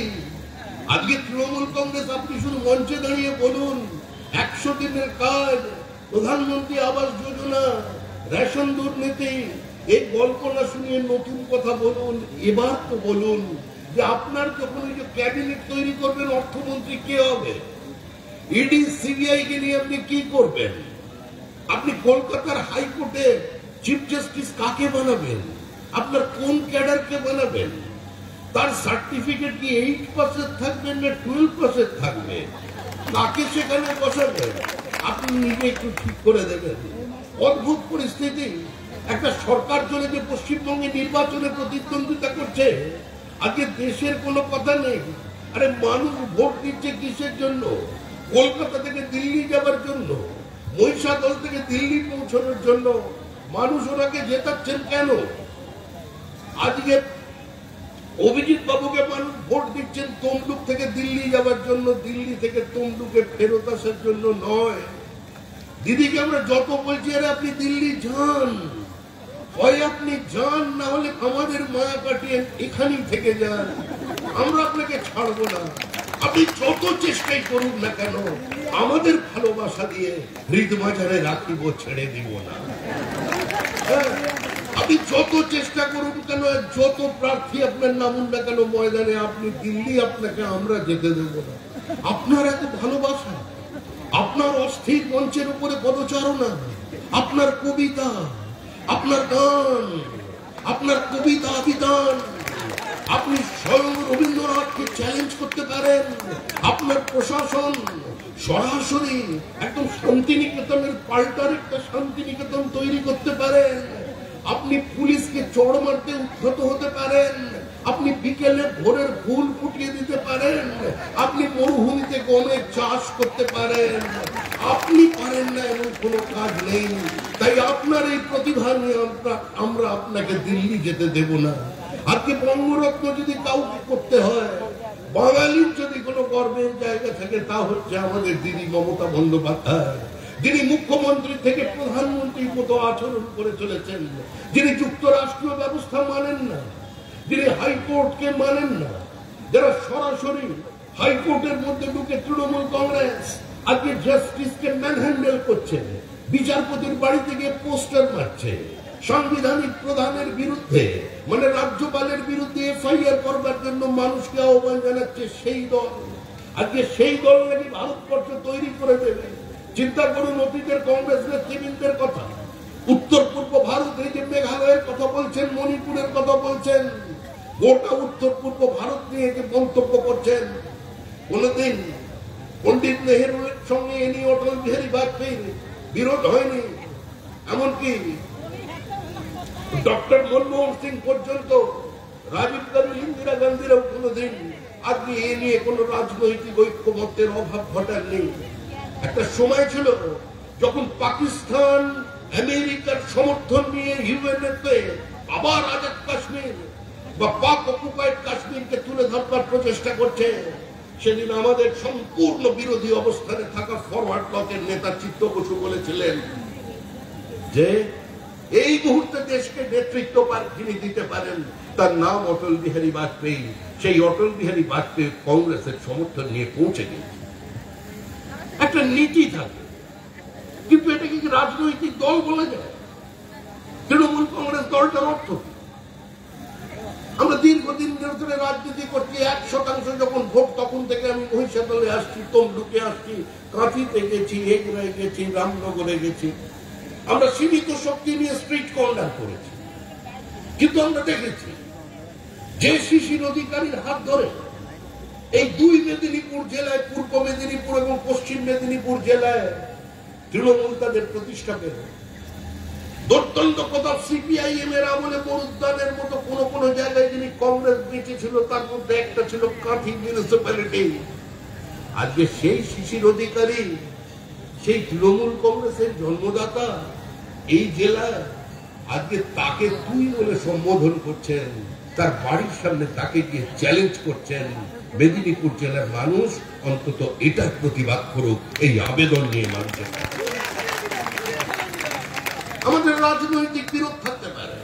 আজকে তৃণমূল কংগ্রেস, আপনি শুধু মঞ্চে দাঁড়িয়ে বলুন 100 দিনের কাজ, প্রধানমন্ত্রী আবাস যোজনা, রেশন দুর্নীতি, এই গল্প না শুনিয়ে নতুন কথা বলুন। এবার তো বলুন যে আপনার যখন ওই যে ক্যাবিনেট তৈরি করবেন, অর্থমন্ত্রী কে হবে? ইডি সিবিআই কে নিয়ে আপনি কি করবেন? আপনি কলকাতার হাইকোর্টে চিফ জাস্টিস কাকে বানাবেন? আপনার কোন ক্যাডারকে বানাবেন? তার সার্টিফিকেট কি 8% থাকবে না 12% থাকবে? কাকে সেখানে বসাবেন? আপনি নিজে একটু ঠিক করে দেবেন। অদ্ভুত পরিস্থিতি। একটা সরকার চলে যে পশ্চিমবঙ্গে নির্বাচনে প্রতিদ্বন্দ্বিতা করছে, আজকে দেশের কোনো কথা নেই। আরে মানুষ ভোট দিচ্ছে কিসের জন্য? কলকাতা থেকে দিল্লি যাবার জন্য, মহিষাদল থেকে দিল্লি পৌঁছানোর জন্য। মানুষ ওনাকে জেতাচ্ছেন কেন? আজকে অভিজিৎ বাবুকে মানুষ ভোট দিচ্ছেন তমলুক থেকে দিল্লি যাবার জন্য, দিল্লি থেকে তমলুকে ফেরত আসার জন্য নয়। দিদিকে আমরা যত বলছি, আরে আপনি দিল্লি যান, হয় আপনি যান, না হলে আমাদের মায়া কাটিয়ে এখানেই থেকে যান, আমরা আপনাকে ছাড়বো না। আপনি যত চেষ্টাই করুন না কেন, আমাদের ভালোবাসা দিয়ে হৃদমাঝারে রাখিব, ছেড়ে দিব না। আপনি যত চেষ্টা করুন কেন, যত প্রার্থী আপনার নামুন না কেন ময়দানে, আপনি দিল্লি, আপনাকে আমরা যেতে দেব না। আপনার এত ভালোবাসা, আপনার অস্থির মঞ্চের উপরে পদচারণা, আপনার কবিতা, আপনার গান, আপনার কবিতা আবিদান, আপনি স্বয়ং রবীন্দ্রনাথকে চ্যালেঞ্জ করতে পারেন। আপনার প্রশাসন সরাসরি একদম শান্তিনিকেতনের পাল্টার একটা শান্তিনিকেতন তৈরি করতে পারেন। আপনি পুলিশকে চড় মারতে উদ্ধত হতে পারেন। আপনি বিকেলে ভোরের ফুল ফুটিয়ে দিতে পারেন। আপনি মরুভূমিতে গমের চাষ করতে পারেন। আপনি পারেন না এমন কোনো কাজ নেই। তাই আপনার এই প্রতিভা নিয়ে আমরা আপনাকে দিল্লি যেতে দেব না। আজকে বঙ্গরত্ন যদি কাউকে করতে হয়, বাঙালির যদি কোনো গর্বের জায়গা থাকে, তা হচ্ছে আমাদের দিদি মমতা বন্দ্যোপাধ্যায়, যিনি মুখ্যমন্ত্রী থেকে প্রধানমন্ত্রীর মতো আচরণ করে চলেছেন, যিনি যুক্তরাষ্ট্রীয় ব্যবস্থা মানেন না, যিনি হাইকোর্টকে মানেন না, যারা সরাসরি হাইকোর্টের মধ্যে ঢুকে তৃণমূল কংগ্রেস আজকে জাস্টিসকে ম্যানহ্যান্ডেল করছে, বিচারপতির বাড়িতে গিয়ে পোস্টার মারছে, সাংবিধানিক প্রধানের বিরুদ্ধে মানে রাজ্যপালের বিরুদ্ধে এফআইআর করবার জন্য মানুষকে আহ্বান জানাচ্ছে। সেই দল আজকে সেই দল নাকি ভারতবর্ষ তৈরি করে দেবে। চিন্তা করুন অতীতের কংগ্রেস নেতৃবৃন্দের কথা। উত্তর পূর্ব ভারত, এই যে মেঘালয়ের কথা বলছেন, মণিপুরের কথা বলছেন, গোটা উত্তর পূর্ব ভারত নিয়ে যে মন্তব্য করছেন, কোনদিন পন্ডিত নেহেরুর সঙ্গে এ নিয়ে অটল বিহারী বাজপেয়ীর বিরোধ হয়নি। এমনকি ডক্টর মনমোহন সিং পর্যন্ত, রাজীব গান্ধী, ইন্দিরা গান্ধীরাও কোনদিন আজকে এ নিয়ে কোন রাজনৈতিক ঐক্যমত্যের অভাব ঘটাননি। একটা সময় ছিল যখন পাকিস্তান আমেরিকার সমর্থন নিয়ে ইউএনএতে আবার আজাদ কাশ্মীর বা পাক অকুপাইড কাশ্মীরকে তুলে ধরবার প্রচেষ্টা করছে। সেদিন আমাদের সম্পূর্ণ বিরোধী অবস্থানে থাকা ফরওয়ার্ড ব্লকের নেতা চিত্ত বসু বলেছিলেন যে এই মুহূর্তে দেশকে নেতৃত্ব যিনি দিতে পারেন তার নাম অটল বিহারী বাজপেয়ী। সেই অটল বিহারী বাজপেয়ী কংগ্রেসের সমর্থন নিয়ে পৌঁছে গেছে। একটা নীতি থাকে, কিন্তু এটা কি রাজনৈতিক দল বলা যায়? তৃণমূল কংগ্রেস দলটার অর্থ কি? আমরা দীর্ঘদিন ধরে রাজনীতি করছি। 1% যখন ভোট, তখন থেকে আমি মহিষাদলে আসছি, তমলুকে আসছি, কাঁথিতে গেছি, এগরায় গেছি, রামনগরে গেছি। আমরা সীমিত শক্তি নিয়ে স্ট্রিট কর্নার করেছি, কিন্তু আমরা দেখেছি যে শিশির অধিকারীর হাত ধরে এই 2 মেদিনীপুর জেলায়, পূর্ব মেদিনীপুর এবং পশ্চিম মেদিনীপুর জেলায় তৃণমূল তাদের প্রতিষ্ঠা পেল। দুর্দান্ত প্রতাপ সিপিআইএম এর আমলে মরুদ্যানের মতো কোন কোন জায়গায় যিনি কংগ্রেস বেঁচে ছিল, তার মধ্যে একটা ছিল কাঁথি মিউনিসিপ্যালিটি। আজকে সেই শিশির অধিকারী, সেই তৃণমূল কংগ্রেসের জন্মদাতা, এই জেলা আজকে তাকে তুই বলে সম্বোধন করছেন, তার বাড়ির সামনে তাকে গিয়ে চ্যালেঞ্জ করছেন। মেদিনীপুর জেলার মানুষ অন্তত এটার প্রতিবাদ করুক, এই আবেদন নিয়ে মানুষের কাছে। আমাদের রাজনৈতিক বিরোধ থাকতে পারে,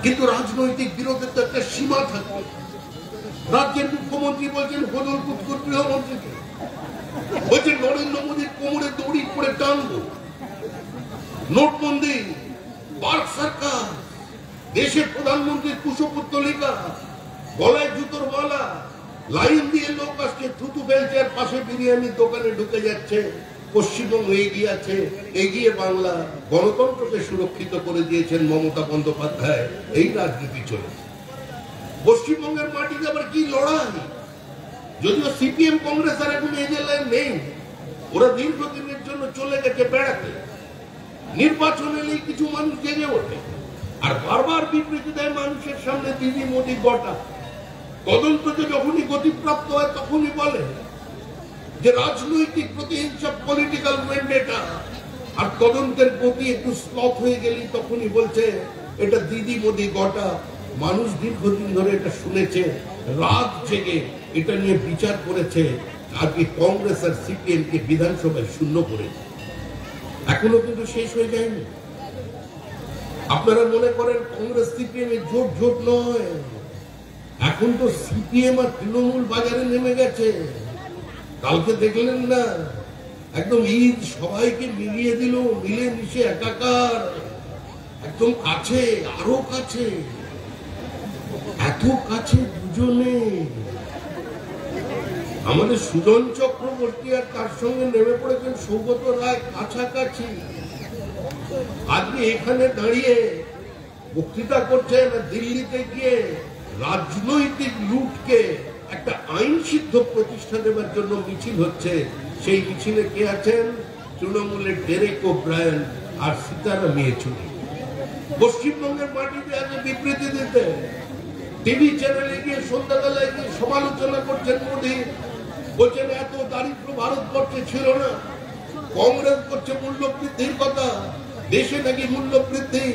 কিন্তু রাজনৈতিক বিরোধের তো একটা সীমা থাকবে। রাজ্যের মুখ্যমন্ত্রী বলছেন হদলপুর গৃহমন্ত্রীকে, বলছেন নরেন্দ্র মোদীর কোমরে দড়ি করে টানবো। নোটবন্দি, পার্ক সরকার, দেশের প্রধানমন্ত্রীর কুশপুত্তলিকা, গলায় জুতোর মালা, লাইন দিয়ে লোক আসছে, থুতু ফেলছে, আর পাশে বিরিয়ানির দোকানে ঢুকে যাচ্ছে। পশ্চিমবঙ্গ এগিয়ে আছে, এগিয়ে বাংলা। গণতন্ত্রকে সুরক্ষিত করে দিয়েছেন মমতা বন্দ্যোপাধ্যায়। এই রাজনীতি চলেছে পশ্চিমবঙ্গের মাটিতে। আবার কি লড়াই! যদিও সিপিএম কংগ্রেস আর এখন এই জেলায় নেই, ওরা দীর্ঘদিনের জন্য চলে গেছে বেড়াতে। নির্বাচন এলেই কিছু মানুষ জেগে ওঠে আর বারবার বিবৃতি দেয় মানুষের সামনে, দিদি মোদী গোটা। তদন্ত যে যখনই গতিপ্রাপ্ত হয় তখনই বলে যে রাজনৈতিক প্রতিহিংসা, পলিটিক্যাল ম্যান্ডেটা। আর তদন্তের গতি একটু স্লথ হয়ে গেলেই তখনই বলছে এটা দিদি মোদী গোটা। মানুষ দীর্ঘদিন ধরে এটা শুনেছে, রাত জেগে এটা নিয়ে বিচার করেছে। আজকে কংগ্রেস আর সিপিএম কে বিধানসভায় শূন্য করেছে, এখনো কিন্তু শেষ হয়ে যায়নি। আপনারা মনে করেন কংগ্রেস সিপিএম এর জোট জোট নয়, এখন তো সিপিএম আর তৃণমূল বাজারে নেমে গেছে। কালকে দেখলেন না, একদম ঈদ সবাইকে মিলিয়ে দিল, মিলে মিশে একাকার, একদম কাছে, আরো কাছে, এত কাছে দুজনে। আমাদের সুজন চক্রবর্তী আর তার সঙ্গে নেমে পড়েছেন সৌগত রায়, কাছাকাছি। আজকে এখানে দাঁড়িয়ে বক্তৃতা করছেন, দিল্লিতে গিয়ে রাজনৈতিক লুটকে একটা আইন সিদ্ধ প্রতিষ্ঠা দেওয়ার জন্য মিছিল হচ্ছে। সেই মিছিলে কে আছেন? তৃণমূলের ডেরেক ওব্রায়েন আর সীতারাম ইয়েচুরি। পশ্চিমবঙ্গের মাটিতে আজকে বিবৃতি দিতে টিভি চ্যানেলে গিয়ে সন্ধ্যাবেলায় গিয়ে সমালোচনা করছেন মোদী, বলছেন এত দারিদ্র ভারতবর্ষে ছিল না। কংগ্রেস করছে মূল্য বৃদ্ধির কথা, দেশে নাকি মূল্য বৃদ্ধি।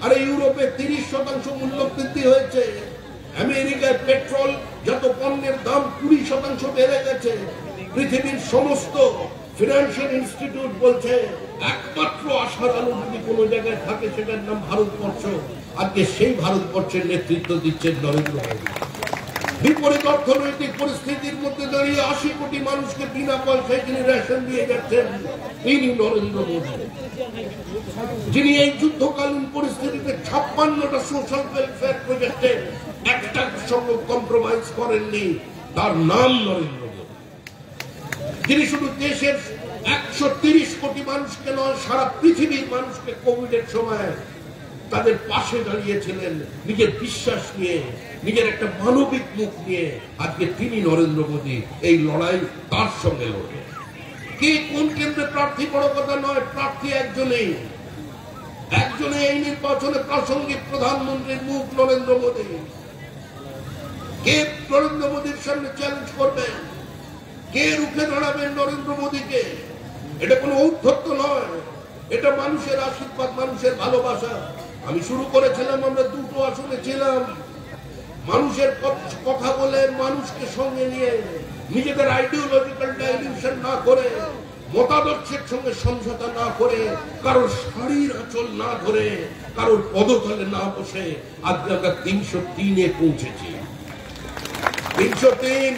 আরে ইউরোপে 30% মূল্য বৃদ্ধি হয়েছে। আমেরিকায় পেট্রোল যত পণ্যের দাম 20% বেড়ে গেছে। পৃথিবীর সমস্ত ফিনান্সিয়াল ইনস্টিটিউট বলছে একমাত্র আশার আলো যদি কোনো জায়গায় থাকে সেটার নাম ভারতবর্ষ। আজকে সেই ভারতবর্ষের নেতৃত্ব দিচ্ছেন নরেন্দ্র মোদী। বিপরীত অর্থনৈতিক পরিস্থিতির মধ্যে দাঁড়িয়ে 80 কোটি মানুষকে বিনা পয়সায় যিনি রেশন দিয়ে যাচ্ছেন, তিনি নরেন্দ্র মোদী। যিনি এই যুদ্ধকালীন পরিস্থিতিতে 56টা সোশ্যাল ওয়েলফেয়ার প্রজেক্টে একটার সঙ্গে কম্প্রোমাইজ করেননি, তার নাম নরেন্দ্র মোদী। যিনি শুধু দেশের 130 কোটি মানুষকে নয়, সারা পৃথিবীর মানুষকে কোভিডের সময় তাদের পাশে দাঁড়িয়েছিলেন নিজের বিশ্বাস নিয়ে, নিজের একটা মানবিক মুখ নিয়ে। আজকে তিনি নরেন্দ্র মোদী এই লড়াই তার সঙ্গে লড়বে। কে কোন কেন্দ্রে প্রার্থী বড় কথা নয়, প্রার্থী একজনেই। এই নির্বাচনে প্রাসঙ্গিক প্রধানমন্ত্রীর মুখ নরেন্দ্র মোদী। কে নরেন্দ্র মোদীর সামনে চ্যালেঞ্জ করবেন, কে রুখে দাঁড়াবেন নরেন্দ্র মোদীকে? এটা কোনো ঔদ্ধত্য নয়, এটা মানুষের আশীর্বাদ, মানুষের ভালোবাসা। আমি শুরু করেছিলাম, আমরা দুটো আসনে ছিলাম। মানুষের কথা বলে, মানুষকে সঙ্গে নিয়ে, নিজেদের আইডিওলজিক্যাল ডাইলিউশন না করে, মতাদর্শের সঙ্গে সমঝোতা না করে, কারোর শাড়ির আঁচল না ধরে, কারোর পদতলে না বসে আজকে আমরা 303-এ পৌঁছেছি। 303,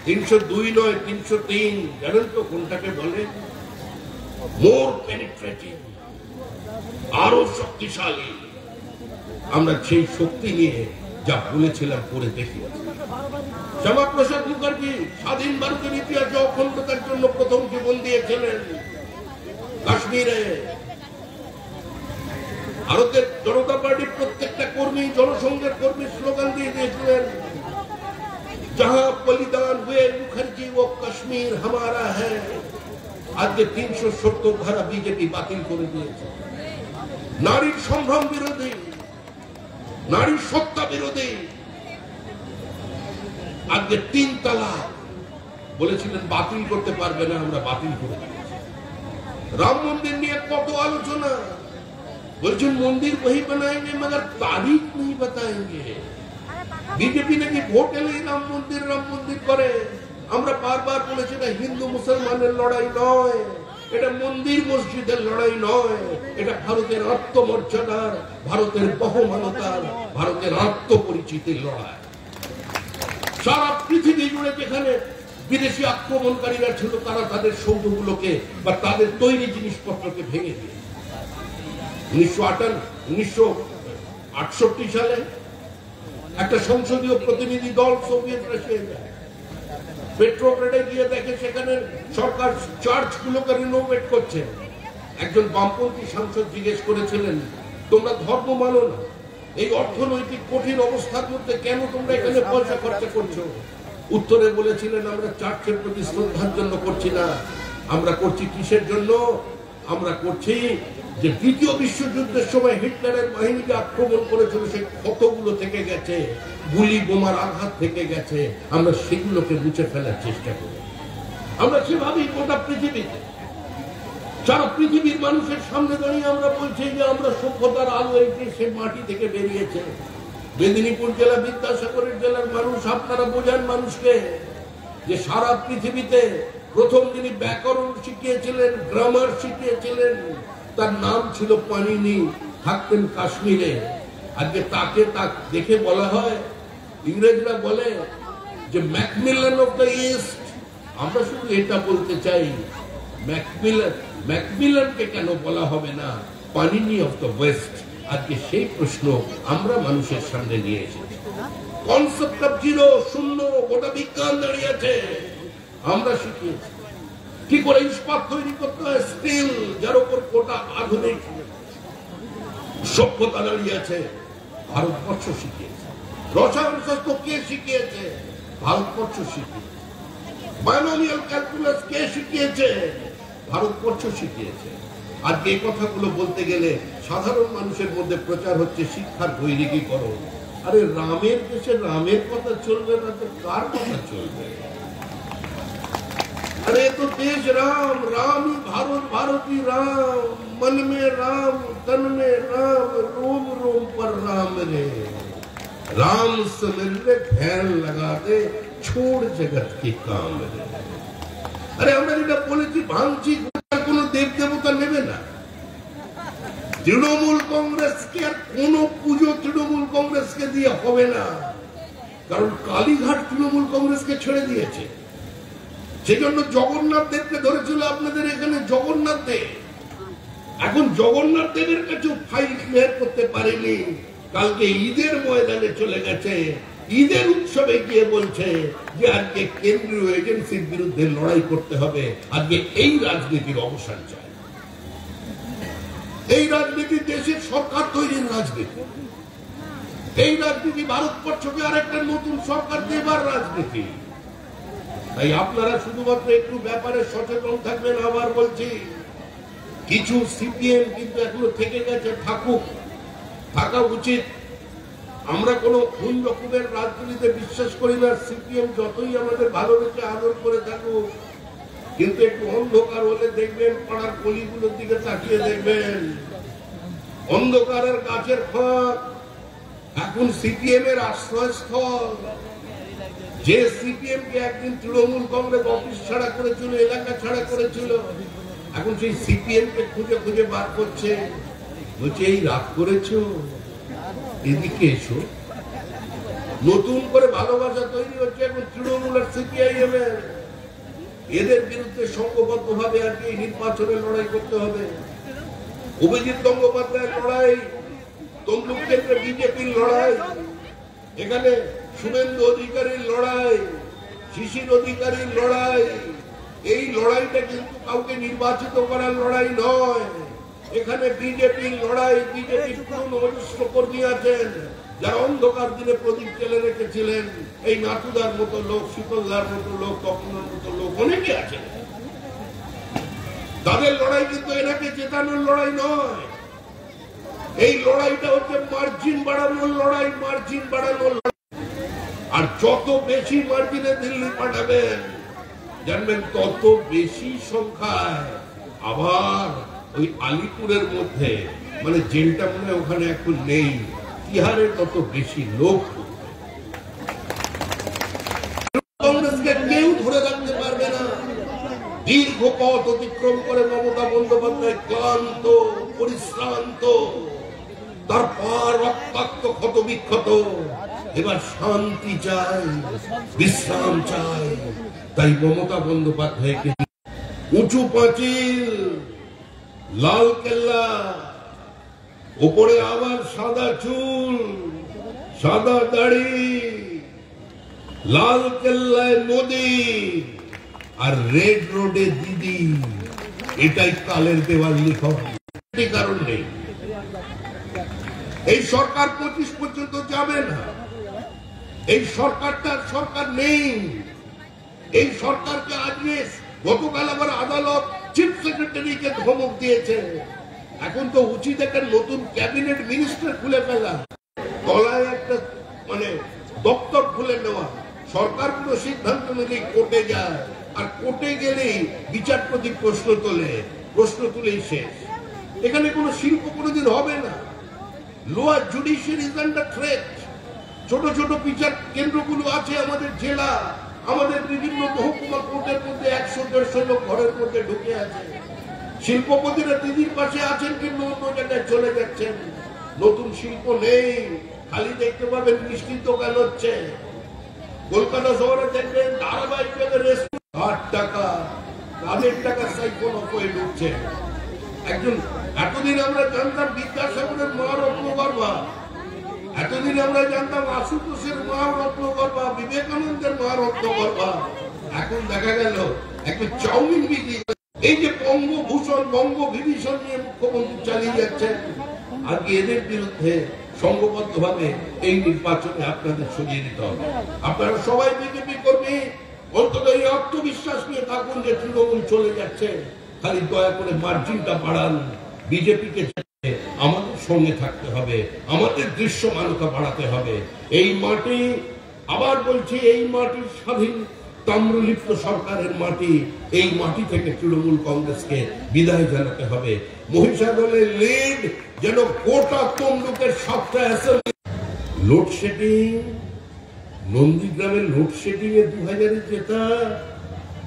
302 নয়, 303। জানেন তো কোনটাকে বলে? মোর পেনিট্রেটিং, আরো শক্তিশালী। আমরা সেই শক্তি নিয়ে যা বলেছিলাম করে দেখি। শ্যামাপ্রসাদ মুখার্জি স্বাধীন ভারতের ইতিহাসে অখণ্ডতার জন্য প্রথম জীবন দিয়েছিলেন কাশ্মীরে। ভারতের জনতা পার্টির প্রত্যেকটা কর্মী, জনসংঘের কর্মী স্লোগান দিয়ে দিয়েছিলেন, जहां बलिदान हुए मुखर्जी वो कश्मीर हमारा है। আজকে 370 ধারা বিজেপি বাতিল করে দিয়েছে। নারীর সম্ভ্রম বিরোধী, নারীর সত্তা বিরোধী। আজকে 3 তালাক বলেছিলেন বাতিল করতে পারবে না, আমরা বাতিল করে দিয়েছি। राम मंदिर নিয়ে কত আলোচনা, বলছেন মন্দির वही बनाएंगे मगर तारीख नहीं बताएंगे। বিজেপি নাকি ভোট এলেই রাম মন্দির করে। আমরা বারবার বলেছি না, হিন্দু মুসলমানের লড়াই নয়, এটা মন্দির মসজিদের লড়াই নয়, এটা ভারতের আত্মমর্যাদার, ভারতের বহমানতার, ভারতের আত্মপরিচিতির লড়াই। সারা পৃথিবী জুড়ে যেখানে বিদেশি আক্রমণকারীরা ছিল, তারা তাদের সৌধগুলোকে বা তাদের তৈরি জিনিসপত্রকে ভেঙে দিয়ে 1968 সালে একটা সংসদীয় প্রতিনিধি দল সোভিয়েত রাশিয়ায় যায়, পেট্রোগ্রেডে গিয়ে দেখে সেখানে সরকার চার্চগুলোকে রিনোভেট করছে। একজন বামপন্থী সাংসদ জিজ্ঞেস করেছিলেন, তোমরা ধর্ম মানো না, এই অর্থনৈতিক কঠিন অবস্থার মধ্যে কেন তোমরা এখানে পয়সা খরচা করছো? উত্তরে বলেছিলেন, আমরা চার্চের প্রতি শ্রদ্ধার জন্য করছি না, আমরা করছি কিসের জন্য? আমরা করছি যে দ্বিতীয় বিশ্বযুদ্ধের সময় হিটলারের বাহিনীকে আক্রমণ করেছিল, সেই ক্ষতগুলো থেকে গেছে, গুলি বোমার আঘাত থেকে গেছে, আমরা সেগুলোকে মুছে ফেলার চেষ্টা করি। আমরা সেভাবেই গোটা পৃথিবীতে, সারা পৃথিবীর মানুষের সামনে দাঁড়িয়ে আমরা বলছি যে আমরা সভ্যতার আলো এসে সে মাটি থেকে বেরিয়েছে। মেদিনীপুর জেলা, বিদ্যাসাগরের জেলার মানুষ, আপনারা বোঝান মানুষকে যে সারা পৃথিবীতে প্রথম যিনি ব্যাকরণ শিখিয়েছিলেন, গ্রামার শিখিয়েছিলেন, তার নাম ছিল পানিনি, থাকতেন কাশ্মীরে। আজকে তাকে দেখে বলা হয়, ইংরেজরা বলে যে ম্যাকমিলান অফ দ্য ইস্ট। আমরা শুধু এটা বলতে চাই, ম্যাকমিলানকে কেন বলা হবে না পানিনি অফ দ্য ওয়েস্ট? আজকে সেই প্রশ্ন আমরা মানুষের সামনে নিয়ে এসেছি। কনসেপ্ট অফ জিরো, শূন্য, গোটা বিজ্ঞান দাঁড়িয়ে আছে। আমরা শিখিয়েছি কি করে ইস্পাত তৈরি করতে হয়, স্টিল, যার উপর গোটা আধুনিক সভ্যতা দাঁড়িয়ে আছে, ভারতবর্ষ শিখিয়েছে। রসায়ন শাস্ত্র কে শিখিয়েছে? ভারতবর্ষ শিখিয়েছে। বাইনোমিয়াল ক্যালকুলাস কে শিখিয়েছে? ভারতবর্ষ শিখিয়েছে। আজকে এই কথাগুলো বলতে গেলে সাধারণ মানুষের মধ্যে প্রচার হচ্ছে শিক্ষার বৈদিকীকরণ। আরে রামের দেশে রামের কথা চলবে না তো কার কথা চলবে? अरे तो देश राम, राम ही भारत, भारत ही राम, मन में राम, तन में राम, रोम रोम पर राम रे, राम से मिलने ध्यान लगा दे, छोड़ जगत के काम रे। अरे আমরা যেটা বলেছি, ভাঙছি, কোনো দেব দেবতা নেবে না। তৃণমূল কংগ্রেসকে আর কোন পুজো তৃণমূল কংগ্রেসকে দিয়ে হবে না, কারণ কালীঘাট তৃণমূল কংগ্রেসকে ছেড়ে দিয়েছে। সেজন্য জগন্নাথ দেবকে ধরেছিল আপনাদের এখানে, জগন্নাথ দেব। এখন জগন্নাথ দেবের কাছেও ফাইল ক্লিয়ার করতে পারেনি। কালকে ঈদের ময়দানে চলে গেছে, ঈদের উৎসবে গিয়ে বলছে যে আজকে কেন্দ্রীয় এজেন্সির বিরুদ্ধে লড়াই করতে হবে, আজকে এই রাজনীতির অবসান চাই। এই রাজনীতি দেশের সরকার তৈরির রাজনীতি, এই রাজনীতি ভারতবর্ষকে আরেকটা নতুন সরকার দেবার রাজনীতি। তাই আপনারা শুধুমাত্র একটু ব্যাপারে সচেতন থাকবেন। আবার বলছি, কিছু সিপিএম কিন্তু এখনো থেকে গেছে, থাকা উচিত। আমরা কোনো কোন রকমের রাজনীতিতে বিশ্বাস করি না। সিপিএম যতই আমাদের ভালোবেসে আদর করে থাকুক, কিন্তু একটু অন্ধকার হলে দেখবেন পাড়ার গলিগুলোর দিকে তাকিয়ে দেখবেন অন্ধকারের গাছের ফাঁক এখন সিপিএম এর আশ্রয়স্থল। যে সিপিএম কে একদিন তৃণমূল কংগ্রেস অফিস ছাড়া করেছিল, এলাকা ছাড়া করেছিল, এখন সেই সিপিএম কে খুঁজে খুঁজে বার করছে, বলছে এই রাগ করেছ, এদিকে এসো। নতুন করে ভালোবাসা তৈরি হচ্ছে এখন তৃণমূল আর সিপিআইএম এর। এদের বিরুদ্ধে সংঘবদ্ধ ভাবে আর কি নির্বাচনে লড়াই করতে হবে। অভিজিৎ গঙ্গোপাধ্যায়ের লড়াই, তমলুক কেন্দ্রে বিজেপির লড়াই, এখানে শুভেন্দু অধিকারীর লড়াই, শিশির অধিকারীর লড়াই। এই লড়াইটা কিন্তু কাউকে নির্বাচিত করার লড়াই নয়। এখানে বিজেপির লড়াই। বিজেপির পুরনো অজস্র কর্মী আছেন যারা অন্ধকার দিনে প্রদীপ জেলে রেখেছিলেন। এই নাটুদার মতো লোক, শীতলদার মতো লোক, তপনের মতো লোক অনেকে আছেন। তাদের লড়াই কিন্তু এনাকে জেতানোর লড়াই নয়। এই লড়াইটা হচ্ছে মার্জিন বাড়ানোর লড়াই, মার্জিন বাড়ানোর লড়াই। আর যত বেশি মার্জিনে দিল্লি পাঠাবেন, জানবেন তত বেশি সংখ্যায় আবার ওই আলিপুরের মধ্যে মানে জেলটা মনে ওখানে এখন নেই, তিহারের তত বেশি লোক। কংগ্রেসকে কেউ ধরে রাখতে পারবে না। দীর্ঘ পথ অতিক্রম করে মমতা বন্দ্যোপাধ্যায় ক্লান্ত, পরিশ্রান্ত, তার পা রক্তাক্ত, ক্ষত বিক্ষত, এবার শান্তি চাই, বিশ্রাম চাই। তাই মমতা বন্দ্যোপাধ্যায়কে উঁচু পাঁচিল, লাল কেল্লা, উপরে আবার সাদা চুল, সাদা দাড়ি, লাল কেল্লায় মোদি আর রেড রোডে দিদি, এটাই কালের দেওয়াল লিখন। কারণ নেই, এই সরকার 25 পর্যন্ত যাবে না। এই সরকারটার সরকার নেই। এই সরকারকে আজকে গতকাল আবার আদালত চিফ সেক্রেটারিকে ধমক দিয়েছে। এখন তো উচিত একটা নতুন ক্যাবিনেট মিনিস্টার খুলে ফেলা, তলায় একটা মানে দপ্তর খুলে নেওয়া। সরকার কোনো সিদ্ধান্ত নিলেই কোর্টে যায়, আর কোর্টে গেলেই বিচারপতি প্রশ্ন তুলেই শেষ। এখানে কোনো শিল্প কোনোদিন হবে না। Lower judiciary is under threat. ছোট ছোট বিচার কেন্দ্রগুলো আছে আমাদের জেলা, আমাদের বিভিন্ন মহকুমা কোর্টের মধ্যে 100-150 লোক ঘরের মধ্যে ঢুকে আছে। শিল্পপতিরা দিদির পাশে আছেন, কিন্তু অন্য জায়গায় চলে যাচ্ছেন। নতুন শিল্প নেই, খালি দেখতে পাবেন মিষ্টির দোকান হচ্ছে। কলকাতা শহরে দেখবেন ধারাবাহিকভাবে রেস্টুরেন্ট 8 টাকা, তাদের টাকা সাইফোন হয়ে ঢুকছে। একজন এতদিন আমরা জানতাম বিদ্যাসাগরের মা রত্নগর্ভা, এতদিন আমরা জানতাম আশুতোষের মা রত্নগর্ভা, বিবেকানন্দের মা রত্নগর্ভা। এখন দেখা গেল একটা চাউমিন বিক্রি। এই যে বঙ্গভূষণ, বঙ্গবিভূষণ নিয়ে মুখ্যমন্ত্রী চালিয়ে যাচ্ছেন, আজকে এদের বিরুদ্ধে সংঘবদ্ধভাবে এই নির্বাচনে আপনাদের সরিয়ে দিতে হবে। আপনারা সবাই বিজেপি কর্মী, অন্তত এই আত্মবিশ্বাস নিয়ে থাকুন যে তৃণমূল চলে যাচ্ছে। খালি দয়া করে মার্জিনটা বাড়ান। বিজেপিকে আমাদের সঙ্গে থাকতে হবে, আমাদের দৃশ্যমানতা বাড়াতে হবে। এই মাটি, আবার বলছি, এই মাটি স্বাধীন তাম্রলিপ্ত সরকারের মাটি। এই মাটি থেকে তৃণমূল কংগ্রেসকে বিদায় জানাতে হবে। মহিষাদলের লিড যেন গোটা তমলুকের 7টা অ্যাসেম্বলি। লোডশেডিং, নন্দীগ্রামের লোডশেডিং এ 2000-এ জেতা।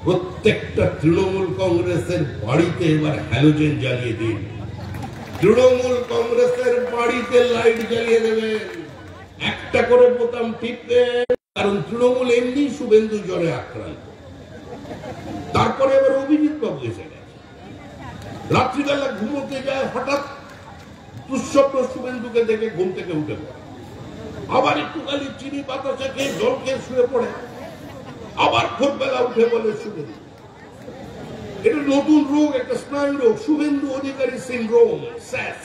প্রত্যেকটা তৃণমূল কংগ্রেসের বাড়িতে এবার হ্যালোজেন জ্বালিয়ে দিন। তৃণমূল কংগ্রেসের বাড়িতে লাইট জ্বালিয়ে দেবেন, একটা করে বোতাম টিপবেন। কারণ তৃণমূল এমনি শুভেন্দু জ্বরে আক্রান্ত। তারপরে এবার অভিজিৎ বাবু এসে গেছে। রাত্রিবেলা ঘুমোতে যায়, হঠাৎ দুঃস্বপ্ন শুভেন্দুকে দেখে ঘুম থেকে উঠে পড়ে। আবার একটু খালি চিনি বাতাসা খেয়ে জল খেয়ে শুয়ে পড়ে। আবার ভোরবেলা উঠে বলে শুভেন্দু। এটা নতুন রোগ, একটা স্নায়ু রোগ, শুভেন্দু অধিকারী সিনড্রোম, স্যাস।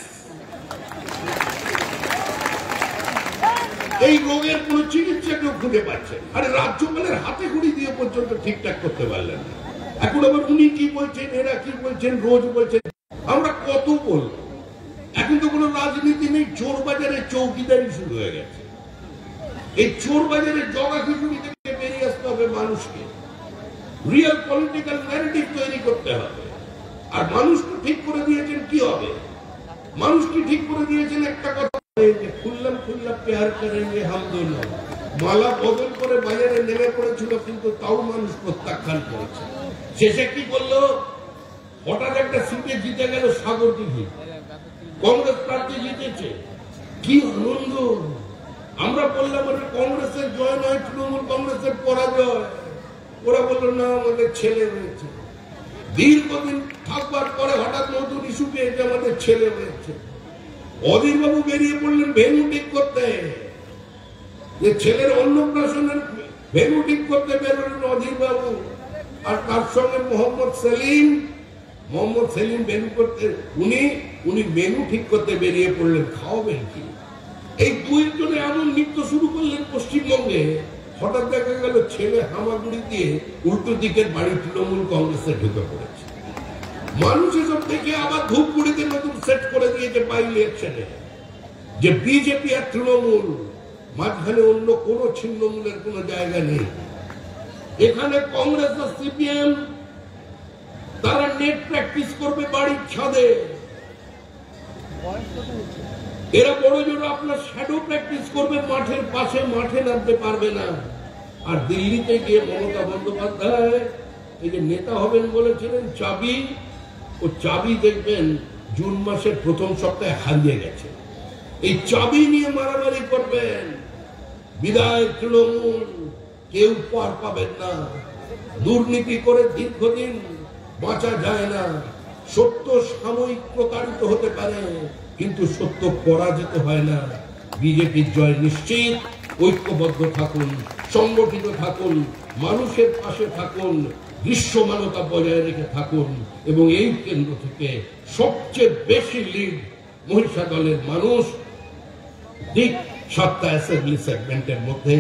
এই রোগের কোন চিকিৎসা কেউ খুঁজে পাচ্ছে। আরে রাজ্যপালের হাতে খড়ি দিয়ে পর্যন্ত ঠিকঠাক করতে পারলেন না। এখন আবার উনি কি বলছেন, এরা কি বলছেন, রোজ বলছেন। আমরা কত বলবো? এখন তো কোনো রাজনীতি নেই, চোর বাজারে চৌকিদারি শুরু হয়ে গেছে। এই চোর বাজারে জগা খিচুড়ি থেকে বেরিয়ে আসতে হবে মানুষকে। রিয়েল পলিটিক্যাল ন্যারেটিভ তৈরি করতে হবে। আর মানুষকে ঠিক করে দিয়েছেন কি হবে? মানুষকে ঠিক করে দিয়েছেন একটা কথা, খুললাম প্যার করেঙ্গে হাম দোনো। মালা বদল করে বাজারে নেমে পড়েছিল, কিন্তু তাও মানুষ প্রত্যাখ্যান করেছে। শেষে কি করলো? হঠাৎ একটা সিটে জিতে গেল সাগরদিঘি, কংগ্রেস প্রার্থী জিতেছে। কি আনন্দ! আমরা বললাম কংগ্রেসের জয় নয়, তৃণমূল কংগ্রেসের পরাজয়। ওরা বললো না, আমাদের ছেলে হয়েছে। দীর্ঘদিন থাকবার পরে হঠাৎ নতুন ইস্যু পেয়েছে, আমাদের ছেলে হয়েছে। অধীর বাবু বেরিয়ে পড়লেন ভেন্যু ঠিক করতে, যে ছেলের অন্নপ্রাশনের ভেন্যু ঠিক করতে বেরোলেন অধীর বাবু। আর তার সঙ্গে মোহাম্মদ সেলিম ভেন্যু করতে, উনি মেনু ঠিক করতে বেরিয়ে পড়লেন। খাওয়াবেন কি? এই দুইজনে এমন নৃত্য শুরু করলেন পশ্চিমবঙ্গে। হঠাৎ দেখা গেল ছেলে হামাগুড়ি দিয়ে উল্টো দিকের বাড়ি তৃণমূল কংগ্রেসে ঢুকে পড়েছে। মানুষ এসব দেখে আবার ধূপগুড়িতে নতুন সেট করে দিয়েছে বাই ইলেকশনে, যে বিজেপি আর তৃণমূল, মাঝখানে অন্য কোন ছিন্নমূলের কোন জায়গা নেই। এখানে কংগ্রেস আর সিপিএম তারা নেট প্র্যাকটিস করবে বাড়ির ছাদে। এরা বড় জোর আপনার শ্যাডো প্র্যাকটিস করবে মাঠের পাশে, মাঠে নামতে পারবে না। আর দিল্লিতে গিয়ে মমতা বন্দ্যোপাধ্যায় এই যে নেতা হবেন বলেছিলেন, চাবি দেখবেন জুন মাসের প্রথম সপ্তাহে হারিয়ে গেছে। এই চাবি নিয়ে মারামারি করবেন। বিদায় তৃণমূল, কেউ পার পাবেন না। দুর্নীতি করে দীর্ঘদিন বাঁচা যায় না। সত্য সাময়িক প্রতারিত হতে পারে, কিন্তু সত্য পরাজিত হয় না। বিজেপির জয় নিশ্চিত। ঐক্যবদ্ধ থাকুন, সংগঠিত থাকুন, মানুষের পাশে থাকুন, দৃশ্যমানতা বজায় রেখে থাকুন। এবং এই কেন্দ্র থেকে সবচেয়ে বেশি লিড মহিষা দলের মানুষ 7টা অ্যাসেম্বলি সেগমেন্টের মধ্যে